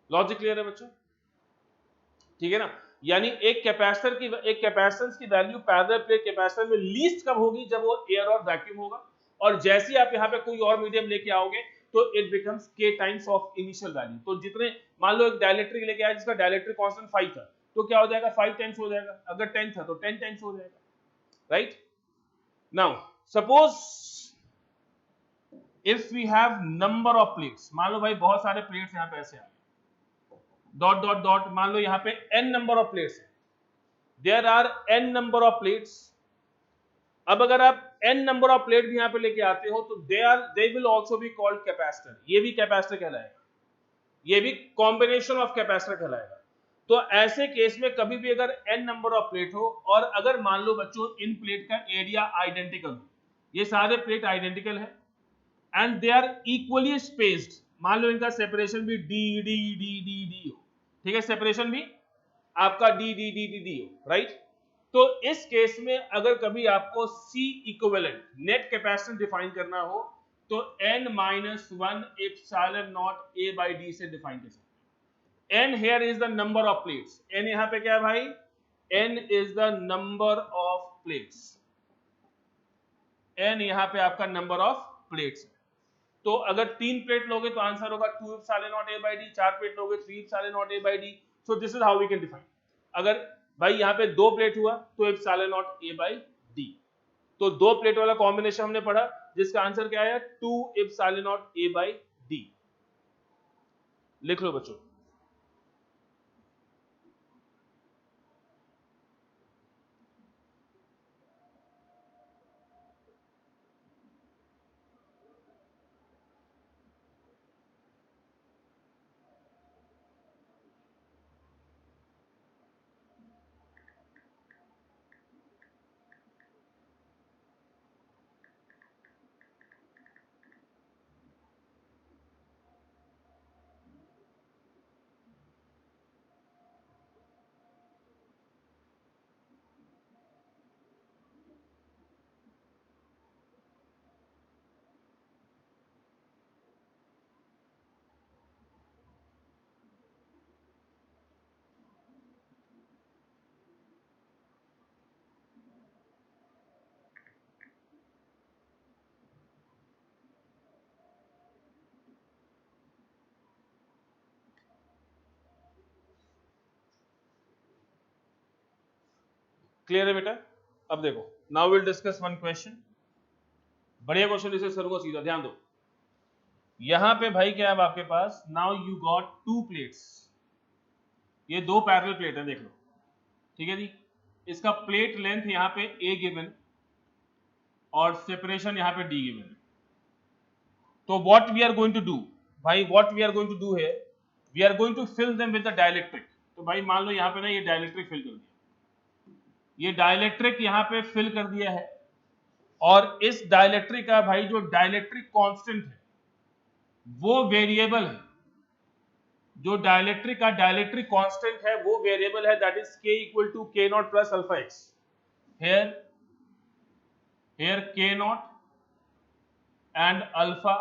Logic clear है बच्चों? ठीक है ना? यानी एक कैपेसिटेंस की वैल्यू पैरेलल प्लेट कैपेसिटर में लीस्ट कब होगी? जब वो एयर और वैक्यूम होगा। और जैसे ही आप यहाँ पे कोई और मीडियम लेके आओगे तो it becomes K times of initial value. तो जितने, मान लो एक डाइलेक्ट्रिक लेके आया जिसका डाइलेक्ट्रिक कांस्टेंट 5 था, तो क्या हो जाएगा? 5 टाइम्स हो जाएगा। अगर 10 था तो 10 टाइम्स हो जाएगा, right? Now suppose if we have number of plates, मान लो भाई बहुत सारे प्लेट्स यहाँ पे ऐसे आ डॉट डॉट डॉट, मान लो यहाँ पे n नंबर ऑफ प्लेट्स है, there are n number of plates. अब अगर आप n नंबर ऑफ प्लेट भी यहाँ पे लेके आते हो तो they will also be called capacitor. ये भी कैपेसिटर कहलाएगा, ये भी कॉम्बिनेशन ऑफ कैपेसिटर कहलाएगा। तो ऐसे केस में कभी भी अगर n नंबर ऑफ प्लेट हो और अगर मान लो बच्चों इन प्लेट का एरिया आइडेंटिकल हो, ये सारे प्लेट आइडेंटिकल है and they are equally spaced, मान लो इनका सेपरेशन भी D D D D D हो, ठीक है? सेपरेशन भी आपका D D D D D हो, राइट? तो इस केस में अगर कभी आपको C equivalent net capacitance define करना हो तो n-1 epsilon not A by D से डिफाइन कर सकते हैं। n here is the number of plates, n यहां पे क्या है भाई? n is the number of plates, n यहां पे आपका नंबर ऑफ प्लेट्स है। तो अगर 3 प्लेट लोगे तो आंसर होगा 2 epsilon not A by D, 4 plate लोगे 3 epsilon not A by D। So this is how we can define. अगर भाई यहाँ पे 2 प्लेट हुआ तो epsilon not A by D। तो 2 प्लेट वाला कॉम्बिनेशन हमने पढ़ा जिसका आंसर क्या आया? 2 epsilon not A by D। लिख लो बच्चों। क्लियर है बेटा? अब देखो, now will discuss one question, बढ़िया क्वेश्चन, इसे सर को सीधा ध्यान दो। यहां पे भाई क्या है आपके पास, now you got two plates, ये दो पैरेलल प्लेट है, देख लो, ठीक है जी। इसका प्लेट लेंथ यहां पे a गिवन और सेपरेशन यहां पे d गिवन। तो what we are going to do भाई, what we are going to do है, we are going to fill them with the dielectric. तो भाई मान लो यहां पे ना ये डाइलेक्ट्रिक फिल कर दिया, ये डाइलेक्ट्रिक यहां पे फिल कर दिया है, और इस डाइलेक्ट्रिक का भाई जो डाइलेक्ट्रिक कांस्टेंट है वो वेरिएबल है, जो डाइलेक्ट्रिक का डाइलेक्ट्रिक कांस्टेंट है वो वेरिएबल है, that is k equal to k not plus alpha x। here k naught and alpha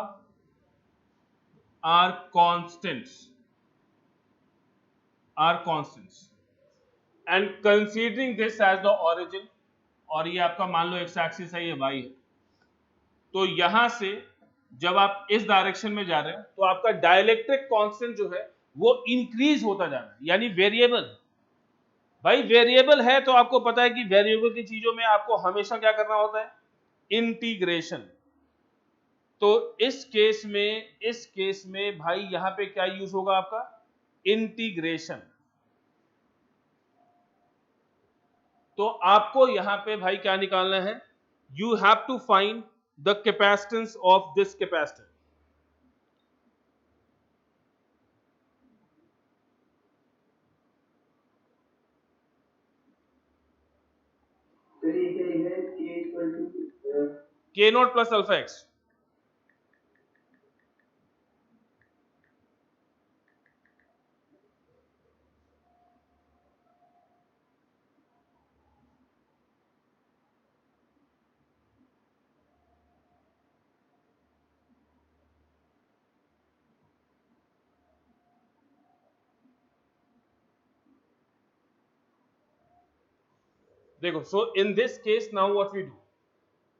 are constants, and considering this as the origin, और ये आपका मान लो x एक्सिस है, ये y है, तो यहां से जब आप इस डायरेक्शन में जा रहे हो तो आपका डाइलेक्ट्रिक कांस्टेंट जो है वो इंक्रीज होता जा रहा है, यानी वेरिएबल। भाई वेरिएबल है तो आपको पता है कि वेरिएबल की चीजों में आपको हमेशा क्या करना होता है, इंटीग्रेशन। तो इस केस में भाई यहां पे क्या यूज होगा आपका, इंटीग्रेशन। तो आपको यहां पे भाई क्या निकालना है, you have to find the capacitance of this capacitor. k not plus alpha X. देखो, so in this case now what we do,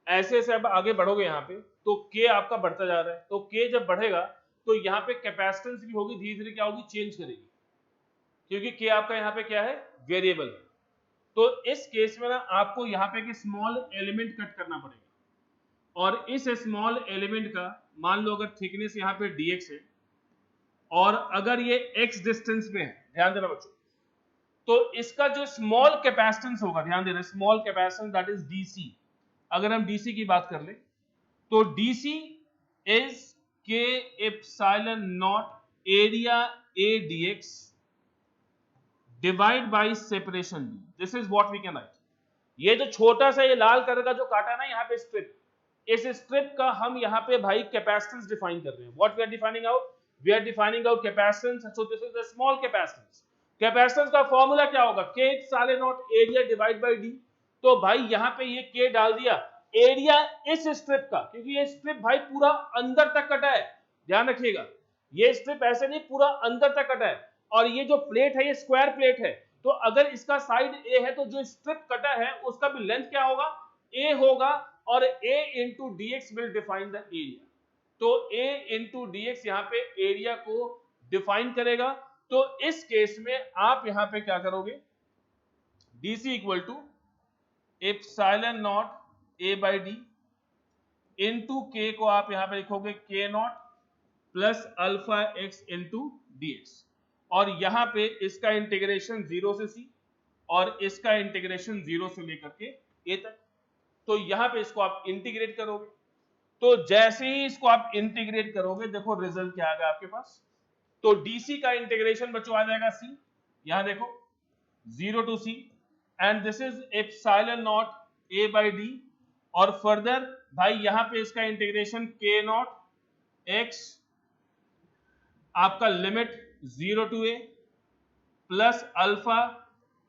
ऐसे ऐसे अब आगे बढ़ोगे यहां पे तो k आपका बढ़ता जा रहा है, तो k जब बढ़ेगा तो यहां पे कैपेसिटेंस भी होगी, धीरे धीरे क्या होगी, चेंज करेगी, क्योंकि k आपका यहां पे क्या है, वेरिएबल है। तो इस केस में ना आपको यहां पे एक स्मॉल एलिमेंट कट करना पड़ेगा, और इस स्मॉल एलिमेंट का मान लो अगर थिकनेस यहां पे dx है और अगर ये x डिस्टेंस पे है, ध्यान देना बच्चों, तो इसका जो स्मॉल कैपेसिटेंस होगा, ध्यान देना, small capacitance that is dc। अगर हम dc की बात कर ले तो dc is k epsilon not area a dx divide by separation d, this is what we can write. ये जो छोटा सा ये लाल कलर का जो काटा है ना यहाँ पे स्ट्रिप, इस स्ट्रिप का हम यहाँ पे भाई कैपेसिटेंस डिफाइन कर रहे हैं। What we are defining out, we are defining out capacitance, so this is the small capacitance. Capacitance का फॉर्मूला क्या होगा, k epsilon not area divide by d। तो भाई यहाँ पे ये k डाल दिया, एरिया इस स्ट्रिप का, क्योंकि ये स्ट्रिप भाई पूरा अंदर तक कटा है, ध्यान रखिएगा, ये स्ट्रिप ऐसे नहीं पूरा अंदर तक कटा है, और ये जो प्लेट है ये स्क्वायर प्लेट है, तो अगर इसका साइड a है तो जो स्ट्रिप कटा है उसका भी लेंथ क्या होगा, a होगा, और a into dx will define the area. तो a इंटू dx यहाँ पे एरिया को डिफाइन करेगा। तो इस केस में आप यहाँ पे क्या करोगे, dc equal to epsilon not a by D into k को आप यहाँ पे लिखोगे k not plus alpha x into dx, और यहां पे इसका इंटीग्रेशन 0 से c और इसका इंटीग्रेशन 0 से लेकर के a तक। तो यहां पे इसको आप इंटीग्रेट करोगे, तो जैसे ही इसको आप इंटीग्रेट करोगे देखो रिजल्ट क्या आएगा आपके पास। तो dc का इंटीग्रेशन बच्चों आ जाएगा c, यहां देखो 0 to c, and this is epsilon not a by d, और फर्दर भाई यहां पे इसका इंटीग्रेशन k नॉट x आपका limit 0 to a plus alpha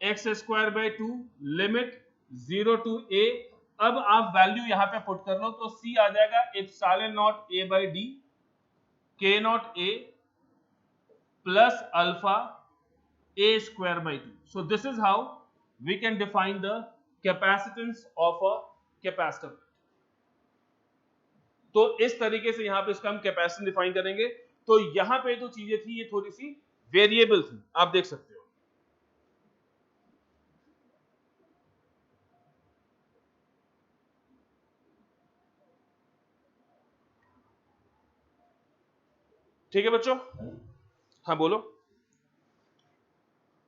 x square by 2 limit 0 to a। अब आप वैल्यू यहां पे पुट कर लो तो c आ जाएगा epsilon not a by D k not a plus alpha a square by 2। So this is how we can define the capacitance of a capacitor. तो इस तरीके से यहां पे इसका हम कैपेसिटेंस डिफाइन करेंगे। तो यहां पे जो चीजें थी ये थोड़ी सी वेरिएबल थी, आप देख सकते हो। ठीक है बच्चों, हाँ बोलो।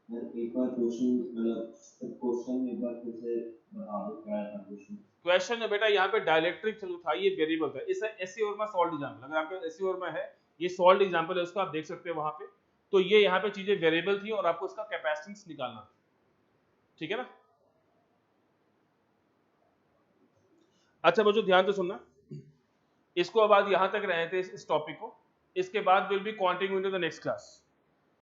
एक बार क्वेश्चन मतलब क्वेश्चन एक बार फिर से बता दो क्या था क्वेश्चन। क्वेश्चन है बेटा यहाँ पे डायलेक्ट्रिक जो था ये वेरिएबल था, इस एसी और में सॉल्ट एग्जाम्पल, अगर आपके एसी और में है ये सॉल्ट एग्जाम्पल है उसका, आप देख सकते हो वहां पे। तो ये यहाँ पे चीजें वेरिएबल थी और आपको इसका कैपेसिटेंस निकालना था, ठीक है ना। अच्छा बच्चों ध्यान से सुनना, इसको अब आज यहां तक रहे थे इस टॉपिक को, इसके बाद will be continue in the next class.